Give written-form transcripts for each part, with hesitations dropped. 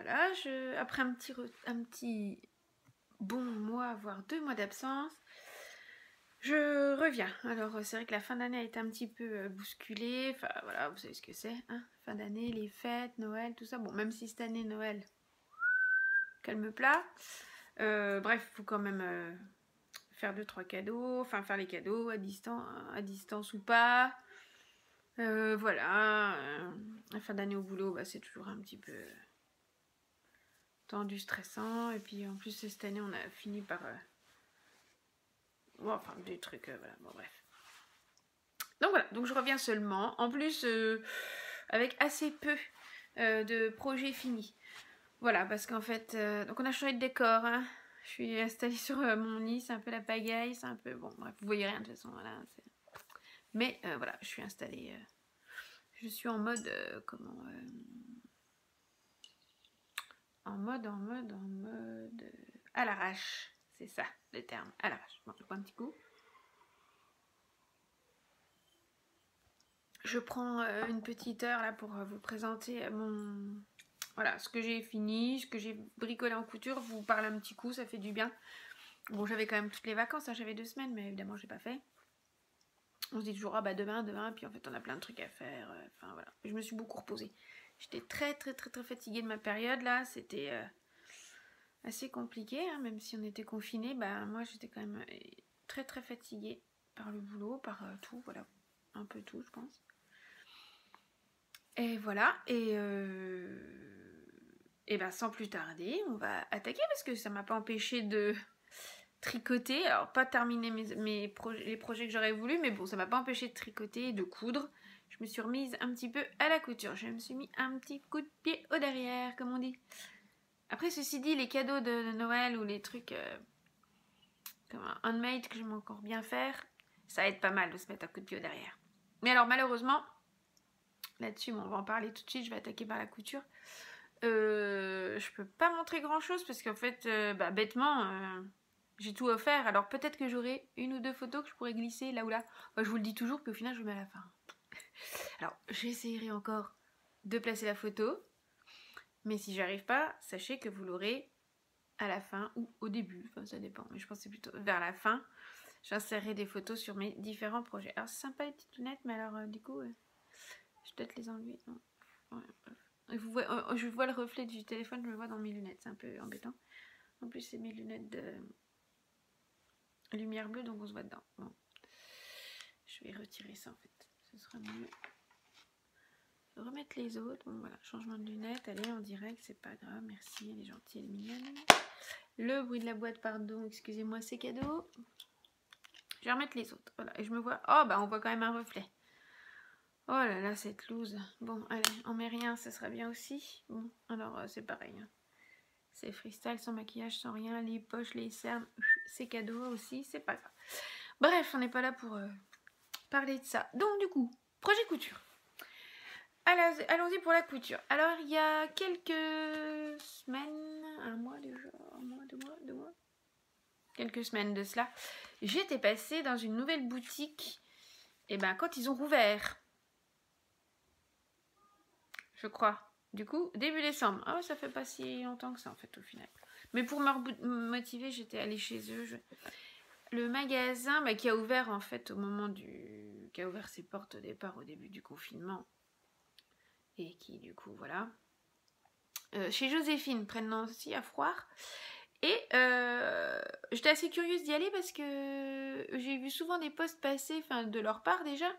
voilà, après un petit bon mois, voire 2 mois d'absence, je reviens. Alors c'est vrai que la fin d'année a été un petit peu bousculée, enfin voilà, vous savez ce que c'est, hein, fin d'année, les fêtes, Noël, tout ça. Bon, même si cette année Noël, calme plat, bref, il faut quand même faire 2-3 cadeaux, enfin faire les cadeaux à distance ou pas. Voilà, la fin d'année au boulot, bah, c'est toujours un petit peu tendu, stressant, et puis en plus cette année on a fini par enfin des trucs, voilà, bon bref. Donc voilà, donc je reviens seulement, en plus avec assez peu de projets finis. Voilà, parce qu'en fait, donc on a changé de décor, hein. Je suis installée sur mon lit, c'est un peu la pagaille, c'est un peu, bon bref, vous voyez rien de toute façon, voilà. Mais voilà, je suis installée, je suis en mode, en mode à l'arrache, c'est ça le terme, à l'arrache. Bon, je prends un petit coup. Je prends une petite heure là pour vous présenter voilà, ce que j'ai fini, ce que j'ai bricolé en couture, vous parle un petit coup, ça fait du bien. Bon, j'avais quand même toutes les vacances, hein, j'avais 2 semaines, mais évidemment j'ai pas fait. On se dit toujours, ah bah demain, puis en fait on a plein de trucs à faire, enfin voilà. Je me suis beaucoup reposée. J'étais très fatiguée de ma période là, c'était assez compliqué, hein, même si on était confinés, bah moi j'étais quand même très fatiguée par le boulot, par tout, voilà, un peu tout je pense. Et voilà, et ben sans plus tarder, on va attaquer parce que ça m'a pas empêché de tricoter. Alors pas terminer les projets que j'aurais voulu, mais bon, ça m'a pas empêché de tricoter et de coudre. Je me suis remise un petit peu à la couture. Je me suis mis un petit coup de pied au derrière, comme on dit. Après, ceci dit, les cadeaux de Noël ou les trucs comme un handmade que j'aime encore bien faire, ça aide pas mal de se mettre un coup de pied au derrière. Mais alors malheureusement, là-dessus, bon, on va en parler tout de suite, je vais attaquer par la couture. Je peux pas montrer grand chose parce qu'en fait, bêtement, j'ai tout offert. Alors peut-être que j'aurai 1 ou 2 photos que je pourrais glisser là ou là. Moi, je vous le dis toujours, puis au final, je le mets à la fin. Alors, j'essayerai encore de placer la photo. Mais si j'arrive pas, sachez que vous l'aurez à la fin ou au début. Enfin, ça dépend. Mais je pense que c'est plutôt vers la fin. J'insérerai des photos sur mes différents projets. Alors, c'est sympa les petites lunettes, mais alors, du coup, je vais peut-être les enlever. Non. Ouais, bref. Je vois le reflet du téléphone, je le vois dans mes lunettes, c'est un peu embêtant. En plus, c'est mes lunettes de lumière bleue, donc on se voit dedans. Bon. Je vais retirer ça en fait, ce sera mieux. Je vais remettre les autres. Bon voilà, changement de lunettes. Allez, en direct, c'est pas grave, merci, elle est gentille, elle est mignonne. Le bruit de la boîte, pardon, excusez-moi, c'est cadeau. Je vais remettre les autres. Voilà, et je me vois. Oh, bah on voit quand même un reflet. Oh là là, cette loose. Bon, allez, on met rien, ça sera bien aussi. Bon, alors c'est pareil. Hein. C'est freestyle, sans maquillage, sans rien. Les poches, les cernes, c'est cadeau aussi, c'est pas grave. Bref, on n'est pas là pour parler de ça. Donc du coup, projet couture. Allons-y pour la couture. Alors, il y a quelques semaines, un mois déjà, deux mois, quelques semaines de cela, j'étais passée dans une nouvelle boutique, et ben quand ils ont rouvert, je crois. Du coup, début décembre. Ah, ça fait pas si longtemps que ça en fait au final. Mais pour me motiver, j'étais allée chez eux. Le magasin qui a ouvert en fait au moment qui a ouvert ses portes au départ au début du confinement. Et qui du coup, voilà. Chez Joséphine, près de Nancy, à Froire. Et j'étais assez curieuse d'y aller parce que j'ai vu souvent des posts passer, enfin de leur part déjà,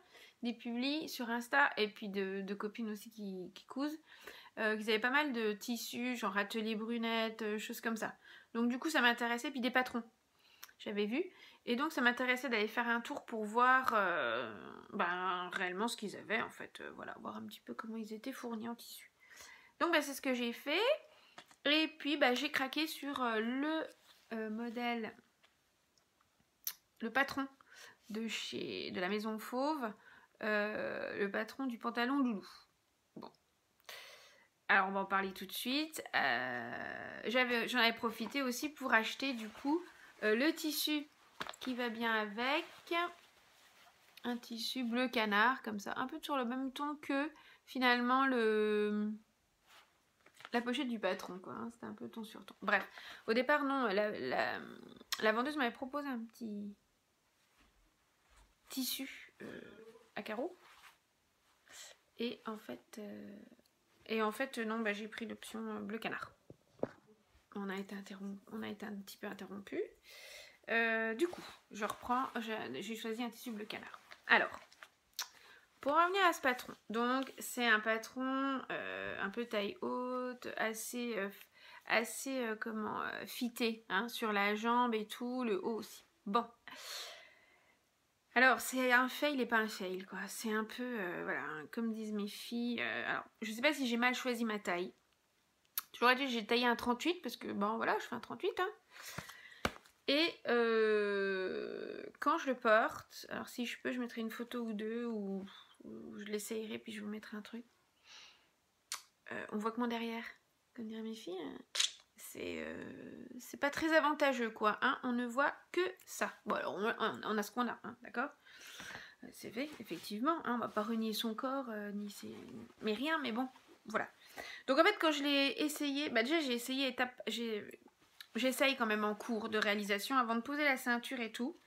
des publis sur Insta et puis de copines aussi qui cousent. Qu'ils avaient pas mal de tissus, genre atelier brunette, choses comme ça. Donc du coup ça m'intéressait, puis des patrons, j'avais vu. Et donc ça m'intéressait d'aller faire un tour pour voir réellement ce qu'ils avaient en fait. Voilà, voir un petit peu comment ils étaient fournis en tissu. Donc c'est ce que j'ai fait. Et puis j'ai craqué sur le modèle, le patron de la Maison Fauve, le patron du pantalon Loulou. Bon. Alors on va en parler tout de suite. J'en avais profité aussi pour acheter du coup le tissu qui va bien avec. Un tissu bleu canard comme ça, un peu sur le même ton que finalement la pochette du patron, quoi. Hein, c'était un peu ton sur ton. Bref, au départ, non, la vendeuse m'avait proposé un petit tissu à carreaux. Et en fait, non, bah, j'ai pris l'option bleu canard. On a été un petit peu interrompu. Du coup, je reprends. J'ai choisi un tissu bleu canard. Alors, pour revenir à ce patron, donc c'est un patron un peu taille haute, assez fité, hein, sur la jambe et tout, le haut aussi. Bon. Alors, c'est un fail et pas un fail, quoi. C'est un peu, voilà, comme disent mes filles. Alors, je sais pas si j'ai mal choisi ma taille. J'aurais dit j'ai taillé un 38 parce que, bon, voilà, je fais un 38, hein. Et quand je le porte, alors si je peux, je mettrai une photo ou deux, ou je l'essayerai, puis je vous mettrai un truc. On voit que mon derrière, comme diraient mes filles, c'est pas très avantageux, quoi. Hein, on ne voit que ça. Bon, alors on a ce qu'on a, hein, d'accord. C'est fait, effectivement. Hein, on va pas renier son corps, ni ses... mais rien, mais bon, voilà. Donc en fait, quand je l'ai essayé, bah déjà j'ai essayé j'essaye quand même en cours de réalisation avant de poser la ceinture et tout.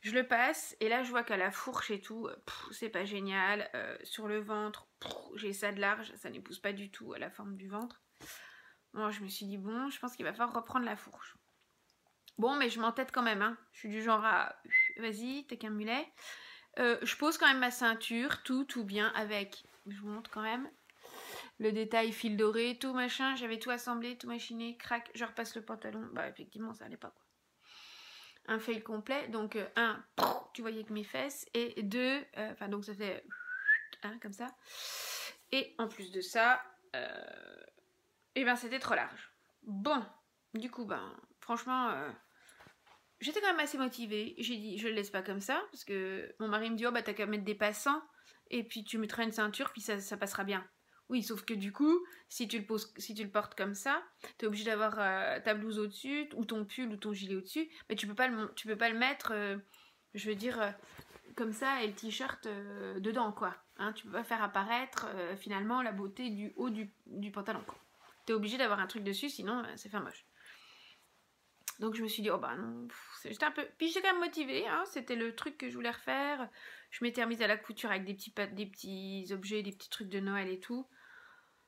Je le passe et là je vois qu'à la fourche et tout, c'est pas génial. Sur le ventre, j'ai ça de large, ça n'épouse pas du tout à la forme du ventre. Bon, je me suis dit bon, je pense qu'il va falloir reprendre la fourche. Bon, mais je m'entête quand même, hein. Je suis du genre à vas-y, t'es qu'un mulet. Je pose quand même ma ceinture, tout bien avec. Je vous montre quand même. Le détail fil doré, tout machin, j'avais tout assemblé, tout machiné, crac, je repasse le pantalon. Bah effectivement ça allait pas, quoi. Un fail complet, donc un, tu voyais que mes fesses, et deux, enfin donc ça fait comme ça. Et en plus de ça, et ben c'était trop large. Bon, du coup ben franchement, j'étais quand même assez motivée. J'ai dit je le laisse pas comme ça, parce que mon mari me dit oh bah t'as qu'à mettre des passants, et puis tu mettras une ceinture, puis ça passera bien. Oui, sauf que du coup, si tu le portes comme ça, t'es obligé d'avoir ta blouse au-dessus, ou ton pull, ou ton gilet au-dessus, mais tu peux pas le mettre, je veux dire, comme ça, et le t-shirt dedans, quoi. Hein, tu peux pas faire apparaître, finalement, la beauté du haut du pantalon, quoi. T'es obligé d'avoir un truc dessus, sinon, c'est faire moche. Donc je me suis dit, oh bah non, j'étais un peu... Puis j'étais quand même motivée, hein, c'était le truc que je voulais refaire. Je m'étais remise à la couture avec des petits objets, des petits trucs de Noël et tout.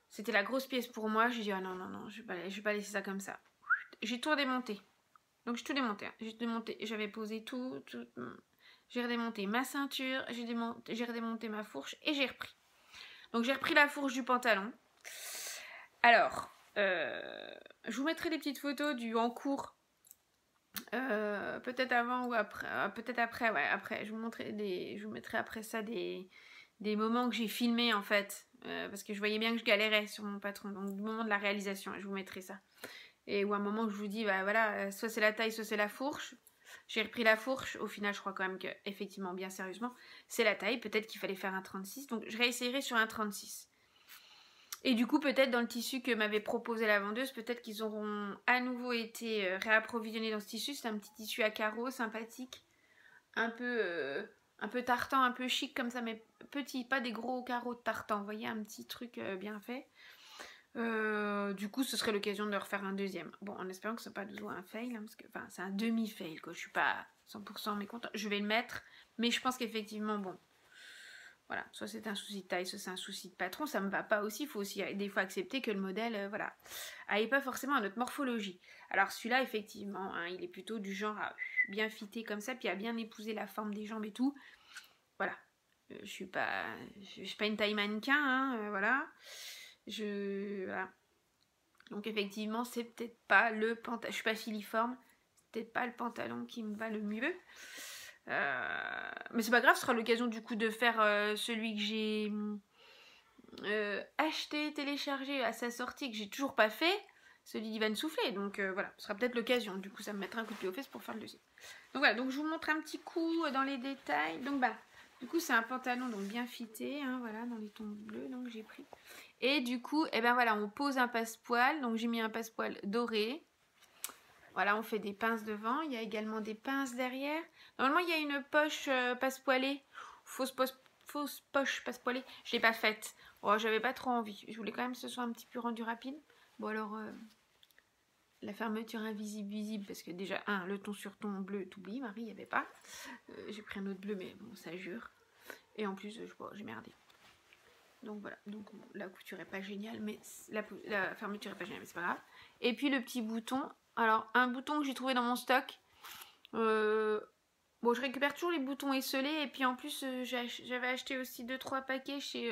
C'était la grosse pièce pour moi. J'ai dit, ah non, je vais pas laisser ça comme ça. J'ai tout redémonté. Donc j'ai tout démonté. Hein. J'ai démonté, j'avais posé tout. J'ai redémonté ma ceinture, j'ai redémonté ma fourche et j'ai repris. Donc j'ai repris la fourche du pantalon. Alors, je vous mettrai des petites photos du en cours. Peut-être avant ou après. Peut-être après, ouais, après. Je vous mettrai après ça des moments que j'ai filmés en fait. Parce que je voyais bien que je galérais sur mon patron. Donc du moment de la réalisation, je vous mettrai ça. Et ou un moment que je vous dis, bah voilà, soit c'est la taille, soit c'est la fourche. J'ai repris la fourche. Au final, je crois quand même que, effectivement, bien sérieusement, c'est la taille. Peut-être qu'il fallait faire un 36. Donc je réessayerai sur un 36. Et du coup, peut-être dans le tissu que m'avait proposé la vendeuse, peut-être qu'ils auront à nouveau été réapprovisionnés dans ce tissu. C'est un petit tissu à carreaux, sympathique. Un peu tartan, un peu chic comme ça, mais petit, pas des gros carreaux de tartan. Vous voyez, un petit truc bien fait. Du coup, ce serait l'occasion de refaire un deuxième. Bon, en espérant que ce soit pas toujours un fail, hein, parce que c'est un demi-fail, quoi. Je suis pas 100% mécontente. Je vais le mettre, mais je pense qu'effectivement, bon, voilà, soit c'est un souci de taille, soit c'est un souci de patron, ça me va pas aussi. Il faut aussi des fois accepter que le modèle, voilà, n'aille pas forcément à notre morphologie. Alors celui-là, effectivement, hein, il est plutôt du genre à bien fitter comme ça, puis à bien épouser la forme des jambes et tout. Voilà, je suis pas une taille mannequin, hein, voilà. Voilà. Donc effectivement, c'est peut-être pas le pantalon, je suis pas filiforme, c'est peut-être pas le pantalon qui me va le mieux. Mais c'est pas grave, ce sera l'occasion du coup de faire celui que j'ai acheté, téléchargé à sa sortie, que j'ai toujours pas fait, celui d'Ivan Soufflé. Donc voilà, ce sera peut-être l'occasion. Du coup, ça me mettra un coup de pied aux fesses pour faire le deuxième. Donc voilà, donc je vous montre un petit coup dans les détails. Donc bah, du coup, c'est un pantalon donc bien fité, hein, voilà, dans les tons bleus, donc j'ai pris. Et du coup, et ben voilà, on pose un passepoil. Donc j'ai mis un passepoil doré. Voilà, on fait des pinces devant. Il y a également des pinces derrière. Normalement, il y a une poche passepoilée. Fausse poche passepoilée. Je ne l'ai pas faite. Oh, j'avais pas trop envie. Je voulais quand même que ce soit un petit peu rendu rapide. Bon alors, la fermeture invisible, visible, parce que déjà, le ton sur ton bleu, t'oublies, Marie, il n'y avait pas. J'ai pris un autre bleu, mais bon, ça jure. Et en plus, j'ai merdé. Donc voilà, donc la couture est pas géniale, mais la fermeture est pas géniale, mais c'est pas grave. Et puis le petit bouton, alors un bouton que j'ai trouvé dans mon stock. Bon, je récupère toujours les boutons esselés, et puis en plus, j'avais acheté aussi 2-3 paquets chez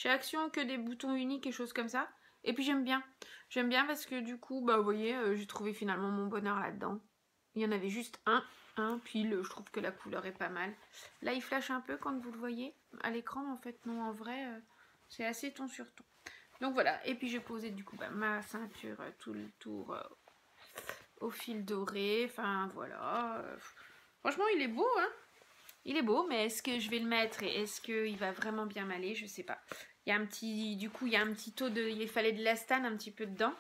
Action, que des boutons uniques et choses comme ça. Et puis j'aime bien parce que du coup, bah vous voyez, j'ai trouvé finalement mon bonheur là-dedans. Il y en avait juste un pile, je trouve que la couleur est pas mal. Là, il flash un peu quand vous le voyez à l'écran, en fait, non, en vrai, c'est assez ton sur ton. Donc voilà, et puis j'ai posé du coup ma ceinture tout le tour au fil doré, enfin voilà. Franchement, il est beau, hein. Il est beau, mais est-ce que je vais le mettre et est-ce qu'il va vraiment bien m'aller? Je sais pas. Il y a un petit, du coup, il y a un petit taux de, il fallait de l'astane un petit peu dedans.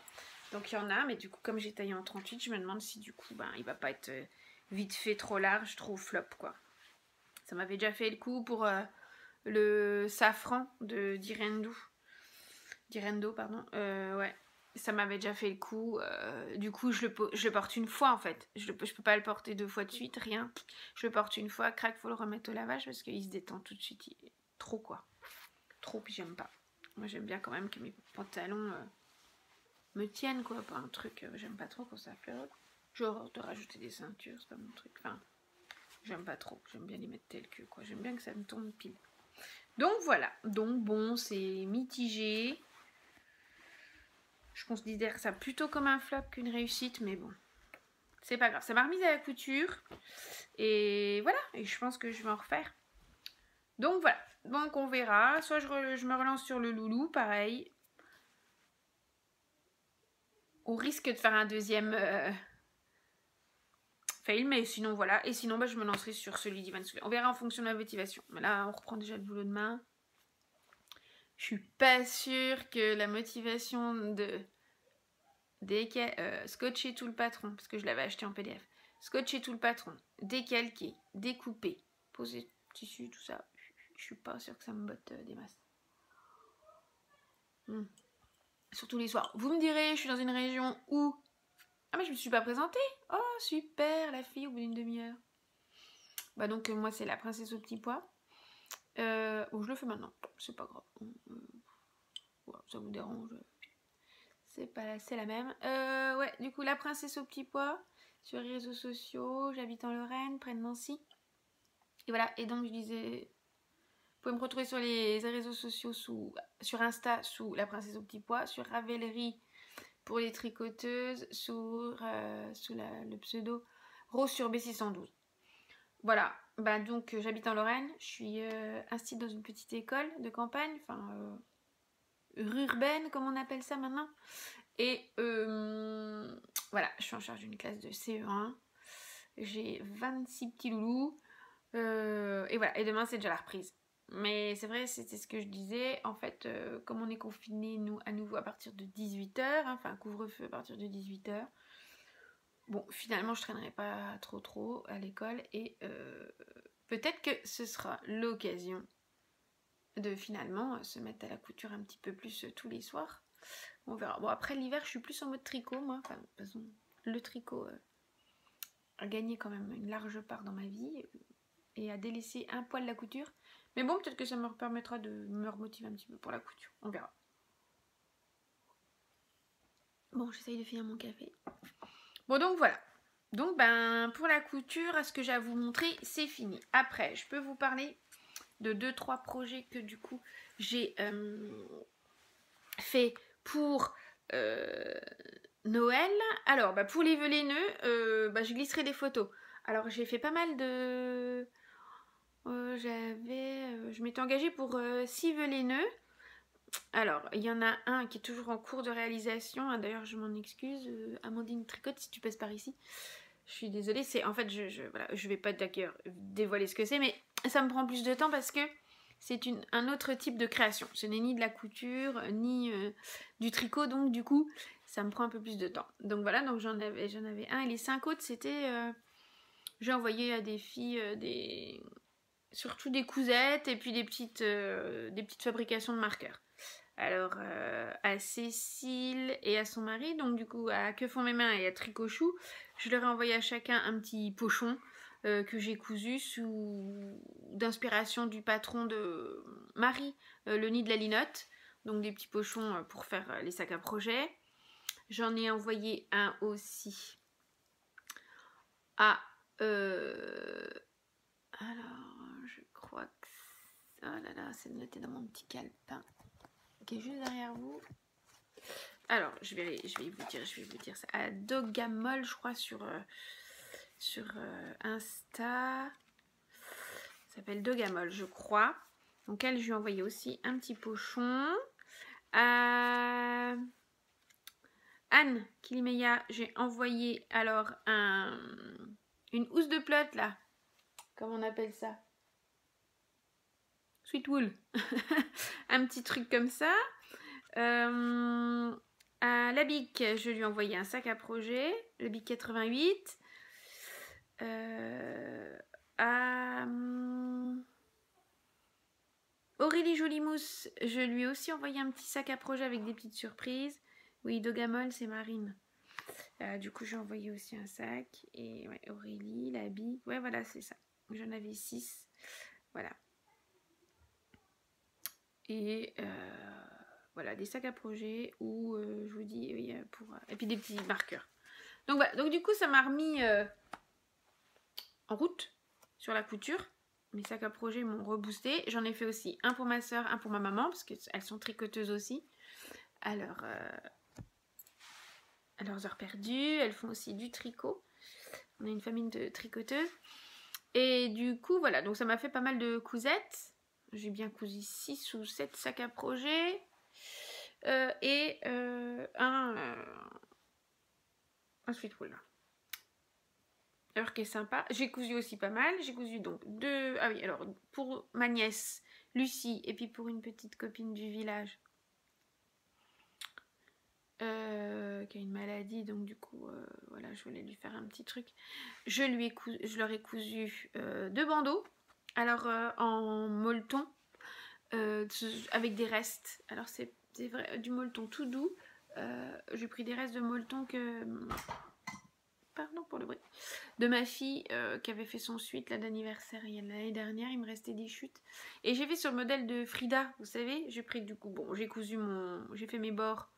Donc il y en a, mais du coup, comme j'ai taillé en 38, je me demande si du coup, il va pas être vite fait trop large, trop flop, quoi. Ça m'avait déjà fait le coup pour le safran de d'Irendo, pardon. Ouais, ça m'avait déjà fait le coup. Du coup, je le porte une fois, en fait. Je peux pas le porter 2 fois de suite, rien. Je le porte une fois, crac, faut le remettre au lavage parce qu'il se détend tout de suite. Trop, quoi. Trop, puis j'aime pas. Moi, j'aime bien quand même que mes pantalons me tiennent, quoi. Pas un truc, j'aime pas trop quand ça flotte. Genre de rajouter des ceintures, c'est pas mon truc. Enfin, j'aime pas trop. J'aime bien les mettre tel que, quoi. J'aime bien que ça me tombe pile. Donc voilà. Donc bon, c'est mitigé. Je considère ça plutôt comme un flop qu'une réussite, mais bon, c'est pas grave. Ça m'a remise à la couture. Et voilà, et je pense que je vais en refaire. Donc voilà, donc on verra. Soit je me relance sur le loulou, pareil. Au risque de faire un deuxième fail, mais sinon voilà. Et sinon, je me lancerai sur celui d'Ivan Soulet. On verra en fonction de ma motivation. Mais là, on reprend déjà le boulot demain. Je suis pas sûre que la motivation de scotcher tout le patron, parce que je l'avais acheté en PDF. Scotcher tout le patron, décalquer, découper, poser tissu, tout ça. Je suis pas sûre que ça me botte des masses. Surtout les soirs. Vous me direz, je suis dans une région où... Ah mais je me suis pas présentée. Oh super, la fille au bout d'une demi-heure. Donc moi c'est la princesse au petit pois. Bon, je le fais maintenant, c'est pas grave. Ouais, ça vous dérange. C'est la même. Ouais, du coup la princesse au petit pois. Sur les réseaux sociaux, j'habite en Lorraine, près de Nancy. Et voilà, et donc je disais, vous pouvez me retrouver sur les réseaux sociaux, sur Insta sous la princesse au petit pois, sur Ravelry pour les tricoteuses, sous le pseudo Rose sur B612. Voilà, donc j'habite en Lorraine, je suis inscrite dans une petite école de campagne, enfin urbaine comme on appelle ça maintenant. Et voilà, je suis en charge d'une classe de CE1. J'ai 26 petits loulous. Et voilà, et demain c'est déjà la reprise. Mais c'est vrai, c'était ce que je disais. En fait, comme on est confinés, nous, à nouveau à partir de 18h, enfin couvre-feu à partir de 18h. Bon, finalement, je traînerai pas trop à l'école. Et peut-être que ce sera l'occasion de finalement se mettre à la couture un petit peu plus tous les soirs. On verra. Bon, après l'hiver, je suis plus en mode tricot, moi. Enfin, de toute façon, le tricot a gagné quand même une large part dans ma vie et a délaissé un poil la couture. Mais bon, peut-être que ça me permettra de me remotiver un petit peu pour la couture. On verra. Bon, j'essaye de finir mon café. Bon, donc voilà. Donc, pour la couture, à ce que j'ai à vous montrer, c'est fini. Après, je peux vous parler de 2-3 projets que du coup, j'ai fait pour Noël. Alors, pour les vœux les nœuds, je glisserai des photos. Alors, j'ai fait pas mal de... je m'étais engagée pour 6 vœux les nœuds. Alors, il y en a un qui est toujours en cours de réalisation. D'ailleurs, je m'en excuse. Amandine Tricotte, si tu passes par ici. Je suis désolée. En fait, je vais pas d'ailleurs dévoiler ce que c'est, mais ça me prend plus de temps parce que c'est un autre type de création. Ce n'est ni de la couture, ni du tricot. Donc, du coup, ça me prend un peu plus de temps. Donc, voilà. Donc, j'en avais un. Et les 5 autres, c'était... j'ai envoyé à des filles surtout des cousettes et puis des petites fabrications de marqueurs. Alors, à Cécile et à son mari, donc du coup à Que font mes mains et à Tricochou, je leur ai envoyé à chacun un petit pochon que j'ai cousu d'inspiration du patron de Marie, le nid de la linotte. Donc des petits pochons pour faire les sacs à projet. J'en ai envoyé un aussi à... alors, je crois que... Oh là là, c'est noté dans mon petit calepin qui est juste derrière vous. Alors, je vais vous dire ça. À Dogamol, je crois, sur Insta. Ça s'appelle Dogamol, je crois. Donc, elle, je lui ai envoyé aussi un petit pochon. À Anne Kilimeya, j'ai envoyé alors une housse de pelote, là. Comment on appelle ça? Sweet wool. Un petit truc comme ça. À la Bic, je lui ai envoyé un sac à projet, le Bic 88. À Aurélie Jolimousse, je lui ai aussi envoyé un petit sac à projet avec des petites surprises. Oui, Dogamol, c'est Marine. Du coup, j'ai envoyé aussi un sac. Et ouais, Aurélie, la Bic. Ouais, voilà, c'est ça. J'en avais 6. Voilà. Et voilà, des sacs à projet où je vous dis, oui, et puis des petits marqueurs. Donc voilà, donc du coup, ça m'a remis en route sur la couture. Mes sacs à projet m'ont reboosté. J'en ai fait aussi un pour ma soeur, un pour ma maman, parce qu'elles sont tricoteuses aussi. À leurs heures perdues, elles font aussi du tricot. On a une famille de tricoteuses. Et du coup, voilà, donc ça m'a fait pas mal de cousettes. J'ai bien cousu 6 ou 7 sacs à projet. Et un sweat wool. Alors qui est sympa. J'ai cousu aussi pas mal. J'ai cousu donc 2. Ah oui, alors pour ma nièce Lucie et puis pour une petite copine du village qui a une maladie, donc du coup voilà, je voulais lui faire un petit truc. Je leur ai cousu 2 bandeaux. Alors en molleton avec des restes. Alors c'est vrai, du molleton tout doux. J'ai pris des restes de molleton pardon pour le bruit, de ma fille qui avait fait son suite d'anniversaire l'année dernière. Il me restait des chutes et j'ai fait sur le modèle de Frida, vous savez. J'ai pris du coup, bon, j'ai fait mes bords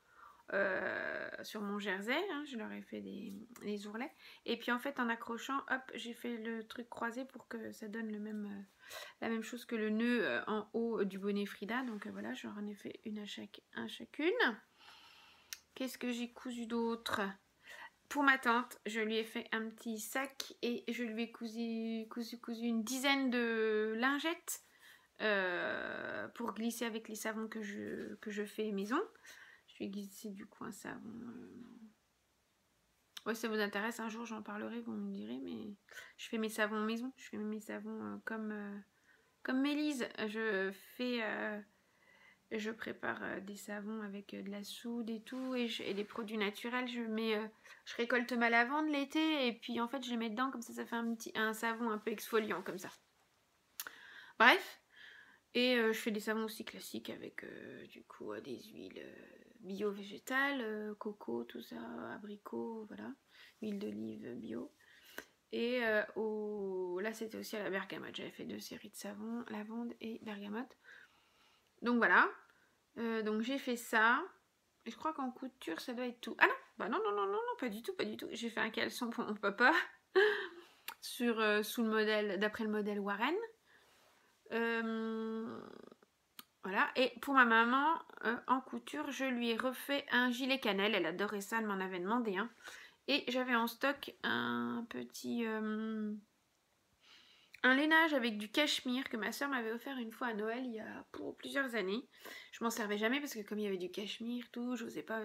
sur mon jersey, hein, je leur ai fait des ourlets et puis en fait en accrochant, hop, j'ai fait le truc croisé pour que ça donne la même chose que le nœud en haut du bonnet Frida. Donc voilà, j'en ai fait une à chacune. Qu'est-ce que j'ai cousu d'autre? Pour ma tante, je lui ai fait un petit sac et je lui ai cousu une dizaine de lingettes pour glisser avec les savons que je fais maison. Je lui ai glissé du coup un savon. Ouais, ça vous intéresse, un jour j'en parlerai, vous me direz, mais je fais mes savons maison. Je fais mes savons comme Mélise. Je prépare des savons avec de la soude et tout, et des produits naturels. Je récolte ma lavande l'été, et puis en fait je les mets dedans, comme ça fait un savon un peu exfoliant comme ça. Bref, et je fais des savons aussi classiques avec du coup des huiles bio-végétales, coco, tout ça, abricot, voilà, huile d'olive bio. Et là c'était aussi à la bergamote, j'avais fait 2 séries de savons, lavande et bergamote. Donc voilà, donc j'ai fait ça. Et je crois qu'en couture ça doit être tout. Ah non, bah non, pas du tout. J'ai fait un caleçon pour mon papa sous le modèle, d'après le modèle Warren. Voilà. Et pour ma maman, en couture, je lui ai refait un gilet cannelle. Elle adorait ça, elle m'en avait demandé un. Et j'avais en stock un petit... un lainage avec du cachemire que ma soeur m'avait offert une fois à Noël il y a plusieurs années. Je m'en servais jamais parce que comme il y avait du cachemire, tout, je n'osais pas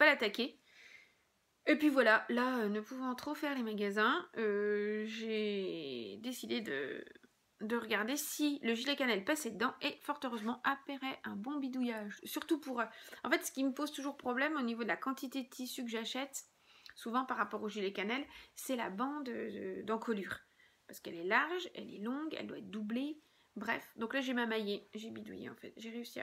l'attaquer. Et puis voilà, là, ne pouvant trop faire les magasins, j'ai décidé de regarder si le gilet cannelle passait dedans, et fort heureusement apparaît un bon bidouillage. Surtout pour... en fait, ce qui me pose toujours problème au niveau de la quantité de tissu que j'achète, souvent par rapport au gilet cannelle, c'est la bande d'encolure. Parce qu'elle est large, elle est longue, elle doit être doublée. Bref, donc là j'ai ma maillée, j'ai bidouillé en fait. J'ai réussi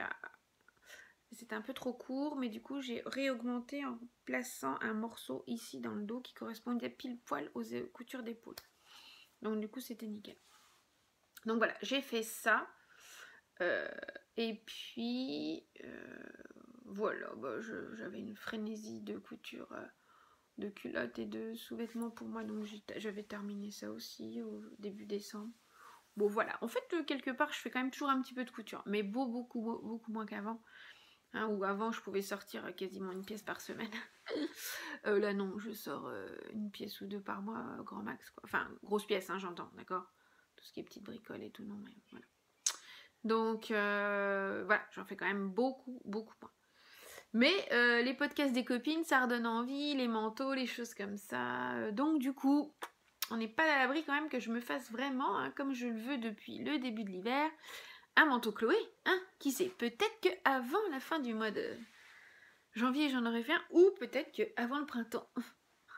C'était un peu trop court, mais du coup j'ai réaugmenté en plaçant un morceau ici dans le dos qui correspondait pile poil aux coutures d'épaule. Donc du coup c'était nickel. Donc voilà, j'ai fait ça. Et puis voilà, bah, j'avais une frénésie de couture de culottes et de sous-vêtements pour moi, donc j'avais terminé ça aussi au début décembre. Bon voilà, en fait quelque part je fais quand même toujours un petit peu de couture, mais beaucoup moins qu'avant. Hein, où avant je pouvais sortir quasiment une pièce par semaine. Là non, je sors une pièce ou deux par mois, grand max quoi. Enfin, grosse pièce, hein, j'entends, d'accord. Tout ce qui est petite bricole et tout, non mais voilà. Donc voilà, j'en fais quand même beaucoup moins. Mais les podcasts des copines, ça redonne envie, les manteaux, les choses comme ça. Donc du coup, on n'est pas à l'abri quand même que je me fasse vraiment, hein, comme je le veux depuis le début de l'hiver, un manteau Chloé, hein, qui sait, peut-être qu'avant la fin du mois de janvier j'en aurais fait un, ou peut-être qu'avant le printemps,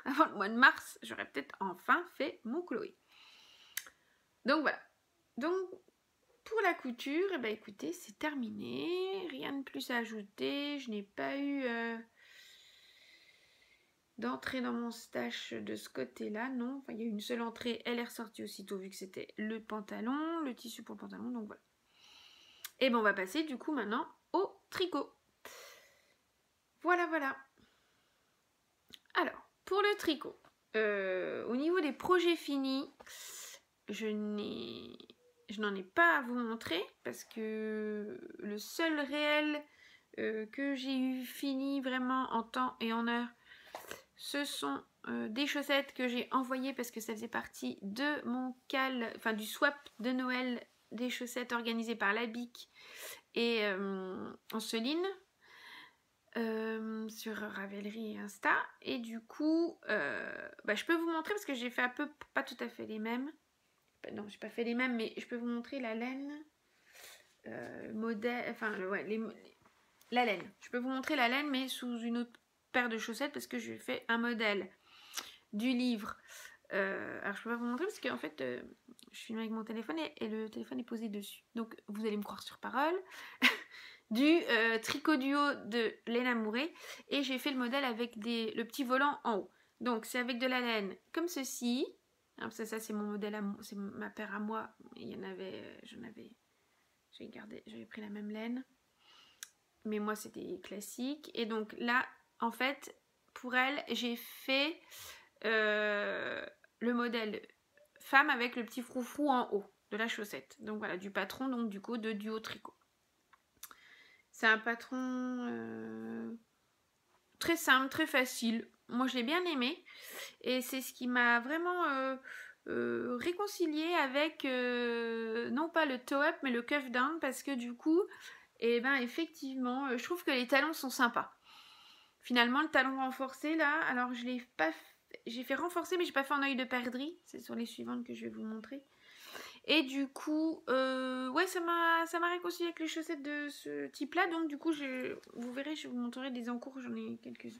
avant le mois de mars, j'aurais peut-être enfin fait mon Chloé. Donc voilà. Donc pour la couture, eh ben, écoutez, c'est terminé, rien de plus à ajouter, je n'ai pas eu d'entrée dans mon stash de ce côté-là, non, enfin, il y a eu une seule entrée, elle est ressortie aussitôt vu que c'était le pantalon, le tissu pour le pantalon, donc voilà. Et ben on va passer du coup maintenant au tricot. Voilà. Alors, pour le tricot, au niveau des projets finis, je n'en ai pas à vous montrer parce que le seul réel que j'ai eu fini vraiment en temps et en heure, ce sont des chaussettes que j'ai envoyées parce que ça faisait partie de mon du swap de Noël des chaussettes organisées par la BIC et Anceline sur Ravelry et Insta. Et du coup, je peux vous montrer parce que j'ai fait pas tout à fait les mêmes. Non, j'ai pas fait les mêmes, mais je peux vous montrer la laine. Modèle, enfin, la laine. Je peux vous montrer la laine, mais sous une autre paire de chaussettes parce que j'ai fait un modèle du livre. Alors, je peux pas vous montrer parce qu'en fait, je filme avec mon téléphone et le téléphone est posé dessus. Donc, vous allez me croire sur parole. Du tricot duo de Léna Mouret. Et j'ai fait le modèle avec le petit volant en haut. Donc, c'est avec de la laine comme ceci. Alors, ça c'est mon modèle, c'est ma paire à moi. Il y en avait, j'avais pris la même laine. Mais moi, c'était classique. Et donc là, en fait, pour elle, j'ai fait le modèle femme avec le petit froufrou en haut de la chaussette. Donc voilà, du patron, donc du coup, de duo tricot. C'est un patron très simple, très facile. Moi, je l'ai bien aimé. Et c'est ce qui m'a vraiment réconciliée avec, non pas le toe-up, mais le cuff down. Parce que du coup, effectivement, je trouve que les talons sont sympas. Finalement, le talon renforcé, là, alors je l'ai pas fait. J'ai fait renforcer, mais j'ai pas fait en œil de perdrix. C'est sur les suivantes que je vais vous montrer. Et du coup, ouais, ça m'a réconcilié avec les chaussettes de ce type-là. Donc du coup, vous verrez, je vous montrerai des encours, j'en ai quelques-uns.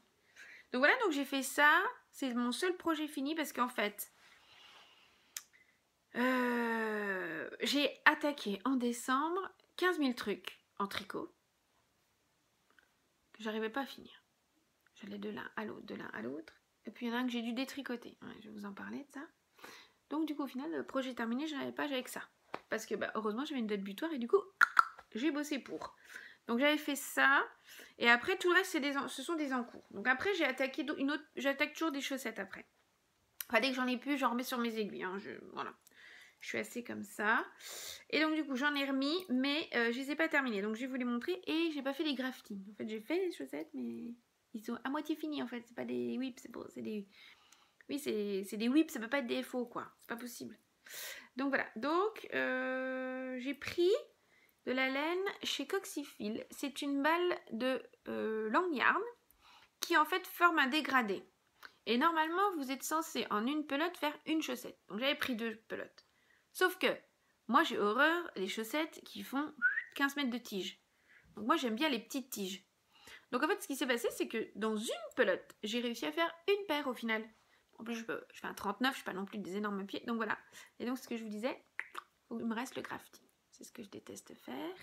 Donc voilà, donc j'ai fait ça. C'est mon seul projet fini parce qu'en fait, j'ai attaqué en décembre 15 000 trucs en tricot que j'arrivais pas à finir. J'allais de l'un à l'autre. Et puis il y en a un que j'ai dû détricoter. Ouais, je vais vous en parler de ça. Donc du coup, au final, le projet terminé, je n'avais pas avec ça. Parce que heureusement, j'avais une date butoir et du coup, j'ai bossé pour. Donc j'avais fait ça. Et après, tout le reste, ce sont des encours. Donc après, j'attaque toujours des chaussettes après. Enfin, dès que j'en ai plus, j'en remets sur mes aiguilles. Hein. Voilà. Je suis assez comme ça. Et donc du coup, j'en ai remis, mais je ne les ai pas terminés. Donc je vais vous les montrer. Et j'ai pas fait les graftings. En fait, j'ai fait les chaussettes, mais ils sont à moitié finis en fait. C'est pas des whips, c'est des... Oui, c'est des whips, ça peut pas être des faux, quoi. C'est pas possible. Donc voilà. Donc, j'ai pris de la laine chez Coxyphil. C'est une balle de long yarn qui en fait forme un dégradé. Et normalement, vous êtes censé en une pelote faire une chaussette. Donc j'avais pris 2 pelotes. Sauf que moi, j'ai horreur des chaussettes qui font 15 mètres de tige. Donc moi, j'aime bien les petites tiges. Donc en fait, ce qui s'est passé, c'est que dans une pelote, j'ai réussi à faire une paire au final. En plus, je fais un 39, je suis pas non plus des énormes pieds. Donc voilà. Et donc, ce que je vous disais, il me reste le crafting. C'est ce que je déteste faire.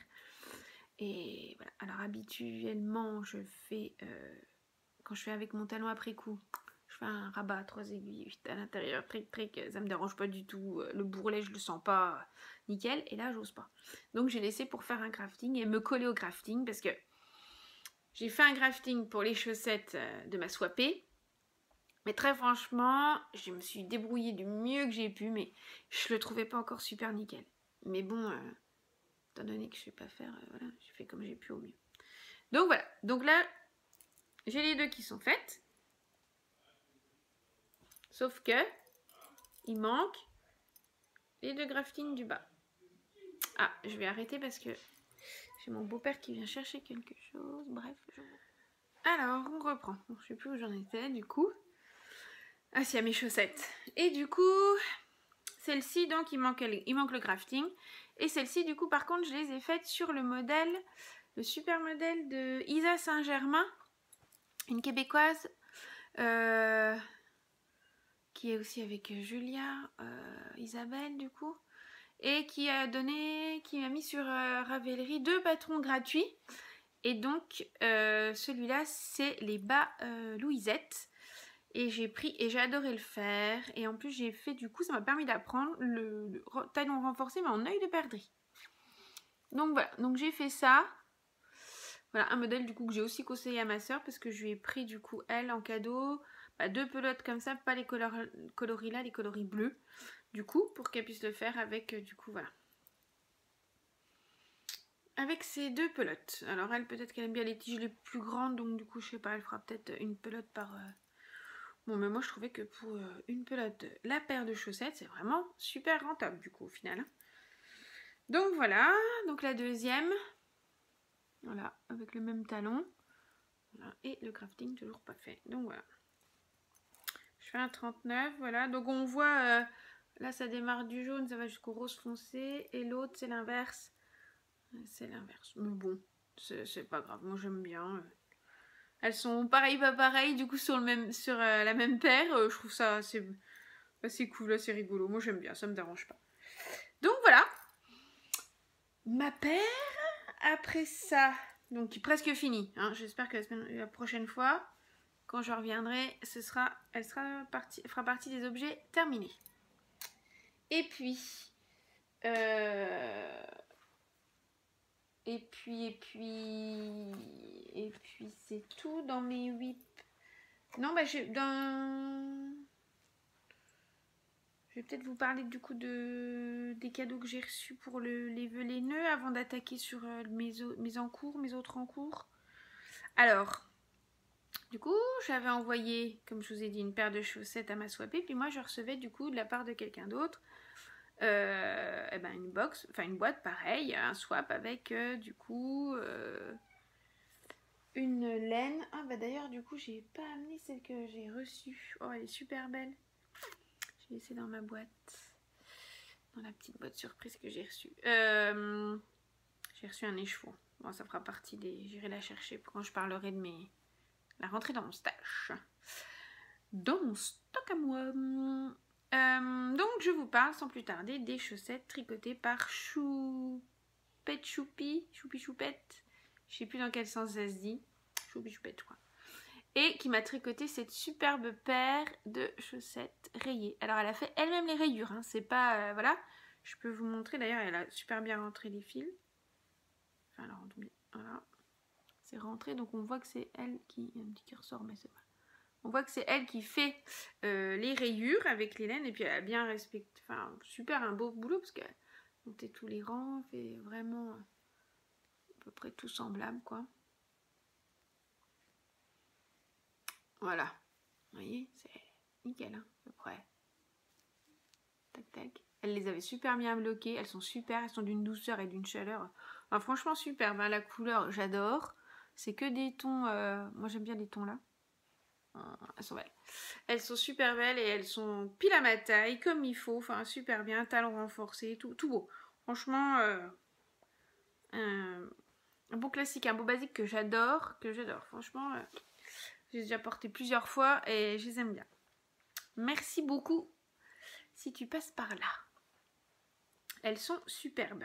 Et voilà. Alors habituellement, je fais, quand je fais avec mon talon après coup, je fais un rabat à 3 aiguilles à l'intérieur, tric tric, ça me dérange pas du tout. Le bourrelet, je le sens pas nickel. Et là, j'ose pas. Donc j'ai laissé pour faire un grafting et me coller au grafting parce que j'ai fait un grafting pour les chaussettes de ma swappée. Mais très franchement, je me suis débrouillée du mieux que j'ai pu, mais je le trouvais pas encore super nickel. Mais bon, étant donné que je sais pas faire, voilà, j'ai fait comme j'ai pu au mieux. Donc voilà, donc là, j'ai les deux qui sont faites. Sauf que, il manque les deux graftings du bas. Ah, je vais arrêter parce que j'ai mon beau-père qui vient chercher quelque chose. Bref, alors, on reprend. Bon, je sais plus où j'en étais, du coup. Ah, si, à mes chaussettes. Et du coup, celle-ci, donc, il manque le grafting. Et celle-ci, du coup, par contre, je les ai faites sur le modèle, le super modèle de Isa Saint-Germain, une québécoise, qui est aussi avec Julia, Isabelle, du coup, et qui a mis sur Ravelry 2 patrons gratuits. Et donc, celui-là, c'est les bas Louisette. Et j'ai pris, et j'ai adoré le faire. Et en plus, j'ai fait, du coup, ça m'a permis d'apprendre le talon renforcé, mais en œil de perdrix. Donc voilà, donc j'ai fait ça. Voilà, un modèle du coup que j'ai aussi conseillé à ma soeur parce que je lui ai pris du coup, elle, en cadeau, 2 pelotes comme ça, pas les coloris là, les coloris bleus. Du coup, pour qu'elle puisse le faire avec, du coup, voilà. Avec ces 2 pelotes. Alors elle, peut-être qu'elle aime bien les tiges les plus grandes, donc du coup, je sais pas, elle fera peut-être une pelote par... Bon, mais moi, je trouvais que pour une pelote, la paire de chaussettes, c'est vraiment super rentable, du coup, au final. Donc voilà, donc la deuxième. Voilà, avec le même talon. Voilà, et le crafting, toujours pas fait. Donc voilà. Je fais un 39, voilà. Donc on voit, là, ça démarre du jaune, ça va jusqu'au rose foncé. Et l'autre, c'est l'inverse. C'est l'inverse. Mais bon, c'est pas grave, moi j'aime bien. Elles sont pareilles, pas pareilles, du coup sur la même paire. Je trouve ça assez cool, assez rigolo. Moi j'aime bien, ça me dérange pas. Donc voilà. Ma paire, après ça, donc qui est presque finie. Hein. J'espère que la prochaine fois, quand je reviendrai, elle fera partie des objets terminés. Et puis, c'est tout dans mes 8. Non, je vais peut-être vous parler du coup des cadeaux que j'ai reçus pour les vœux, les nœuds avant d'attaquer sur mes autres en cours. Alors, du coup, j'avais envoyé, comme je vous ai dit, une paire de chaussettes à ma swappée, puis moi je recevais du coup de la part de quelqu'un d'autre une boîte pareille, un swap avec du coup une laine. Ah bah d'ailleurs du coup j'ai pas amené celle que j'ai reçue. Oh, elle est super belle. J'ai laissé dans ma boîte, dans la petite boîte surprise que j'ai reçue. J'ai reçu un écheveau. Bon, ça fera partie j'irai la chercher quand je parlerai de la rentrée dans mon stage. Dans mon stock à moi. Donc je vous parle sans plus tarder des chaussettes tricotées par Choupette Choupi, Choupette, je sais plus dans quel sens ça se dit, Choupi Choupette quoi. Et qui m'a tricoté cette superbe paire de chaussettes rayées. Alors elle a fait elle-même les rayures, hein. C'est pas, voilà, je peux vous montrer d'ailleurs, elle a super bien rentré les fils. Enfin alors, voilà, c'est rentré donc on voit que c'est elle qui, il y a un petit curseur mais c'est pas. On voit que c'est elle qui fait les rayures avec les laines et puis elle a bien respecté, enfin super un beau boulot parce qu'elle a monté tous les rangs, fait vraiment à peu près tout semblable quoi. Voilà, vous voyez, c'est nickel hein, à peu près. Tac tac. Elle les avait super bien bloquées, elles sont super, elles sont d'une douceur et d'une chaleur. Enfin, franchement superbe, hein, la couleur j'adore. C'est que des tons, moi j'aime bien les tons là. Elles sont belles. Elles sont super belles et elles sont pile à ma taille, comme il faut. Enfin, super bien, talons renforcés, tout beau. Franchement, un beau classique, un beau basique que j'adore. Franchement, j'ai déjà porté plusieurs fois et je les aime bien. Merci beaucoup si tu passes par là. Elles sont superbes.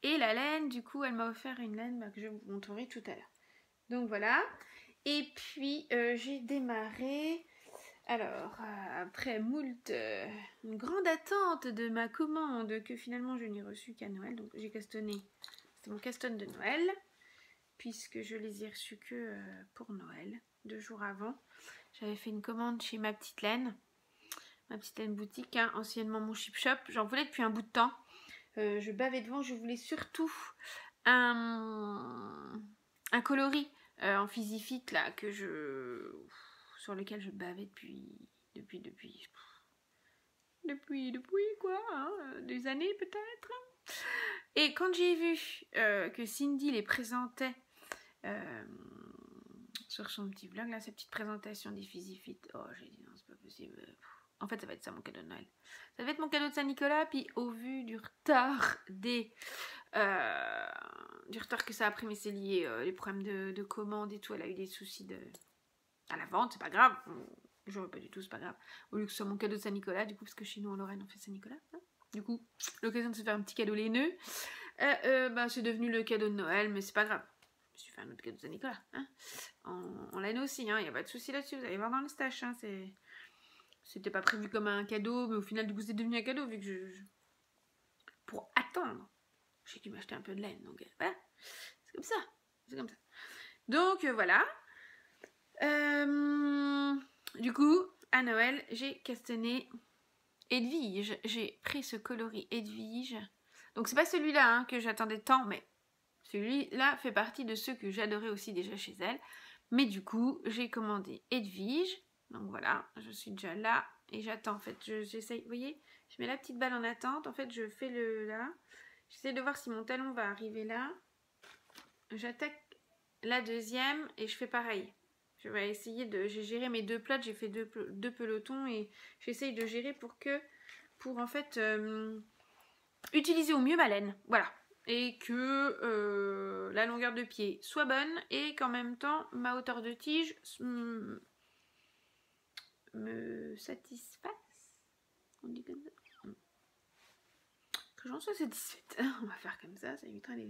Et la laine, du coup, elle m'a offert une laine que je vous montrerai tout à l'heure. Donc voilà. Et puis, j'ai démarré... Alors, après une grande attente de ma commande que finalement je n'ai reçue qu'à Noël. Donc j'ai castonné, c'était mon caston de Noël, puisque je les ai reçus que pour Noël, 2 jours avant. J'avais fait une commande chez ma petite laine boutique, hein, anciennement mon chip shop. J'en voulais depuis un bout de temps. Je bavais devant, je voulais surtout un coloris en Physifit là sur lequel je bavais depuis quoi, hein, des années peut-être. Et quand j'ai vu que Cindy les présentait sur son petit vlog là, sa petite présentation des Physifit, oh j'ai dit non c'est pas possible. En fait ça va être ça mon cadeau de Noël. Ça va être mon cadeau de Saint-Nicolas, puis au vu du retard du retard que ça a pris, mais c'est lié les problèmes de commande et tout, elle a eu des soucis à la vente, c'est pas grave. J'aurais pas du tout, c'est pas grave. Au lieu que ce soit mon cadeau de Saint-Nicolas, du coup, parce que chez nous en Lorraine on fait Saint-Nicolas. Hein, du coup, l'occasion de se faire un petit cadeau laineux. C'est devenu le cadeau de Noël, mais c'est pas grave. Je me suis fait un autre cadeau de Saint-Nicolas. Hein, en laine aussi, il n'y a pas de souci là-dessus. Vous allez voir dans le stash. Hein, c'était pas prévu comme un cadeau, mais au final, du coup, c'est devenu un cadeau vu que pour attendre, j'ai dû m'acheter un peu de laine. Donc voilà, c'est comme ça. C'est comme ça. Donc voilà. Du coup, à Noël, j'ai castonné Edwige. J'ai pris ce coloris Edwige. Donc c'est pas celui-là hein, que j'attendais tant, mais celui-là fait partie de ceux que j'adorais aussi déjà chez elle. Mais du coup, j'ai commandé Edwige. Donc voilà, je suis déjà là et j'attends en fait. J'essaye, vous voyez, je mets la petite balle en attente. En fait, je fais là. J'essaie de voir si mon talon va arriver là. J'attaque la deuxième et je fais pareil. Je vais essayer j'ai géré mes 2 plots, j'ai fait deux pelotons et j'essaye de gérer pour en fait utiliser au mieux ma laine. Voilà. Et que la longueur de pied soit bonne et qu'en même temps ma hauteur de tige me satisfasse. On dit comme ça. Que j'en sois satisfaite. On va faire comme ça évitera les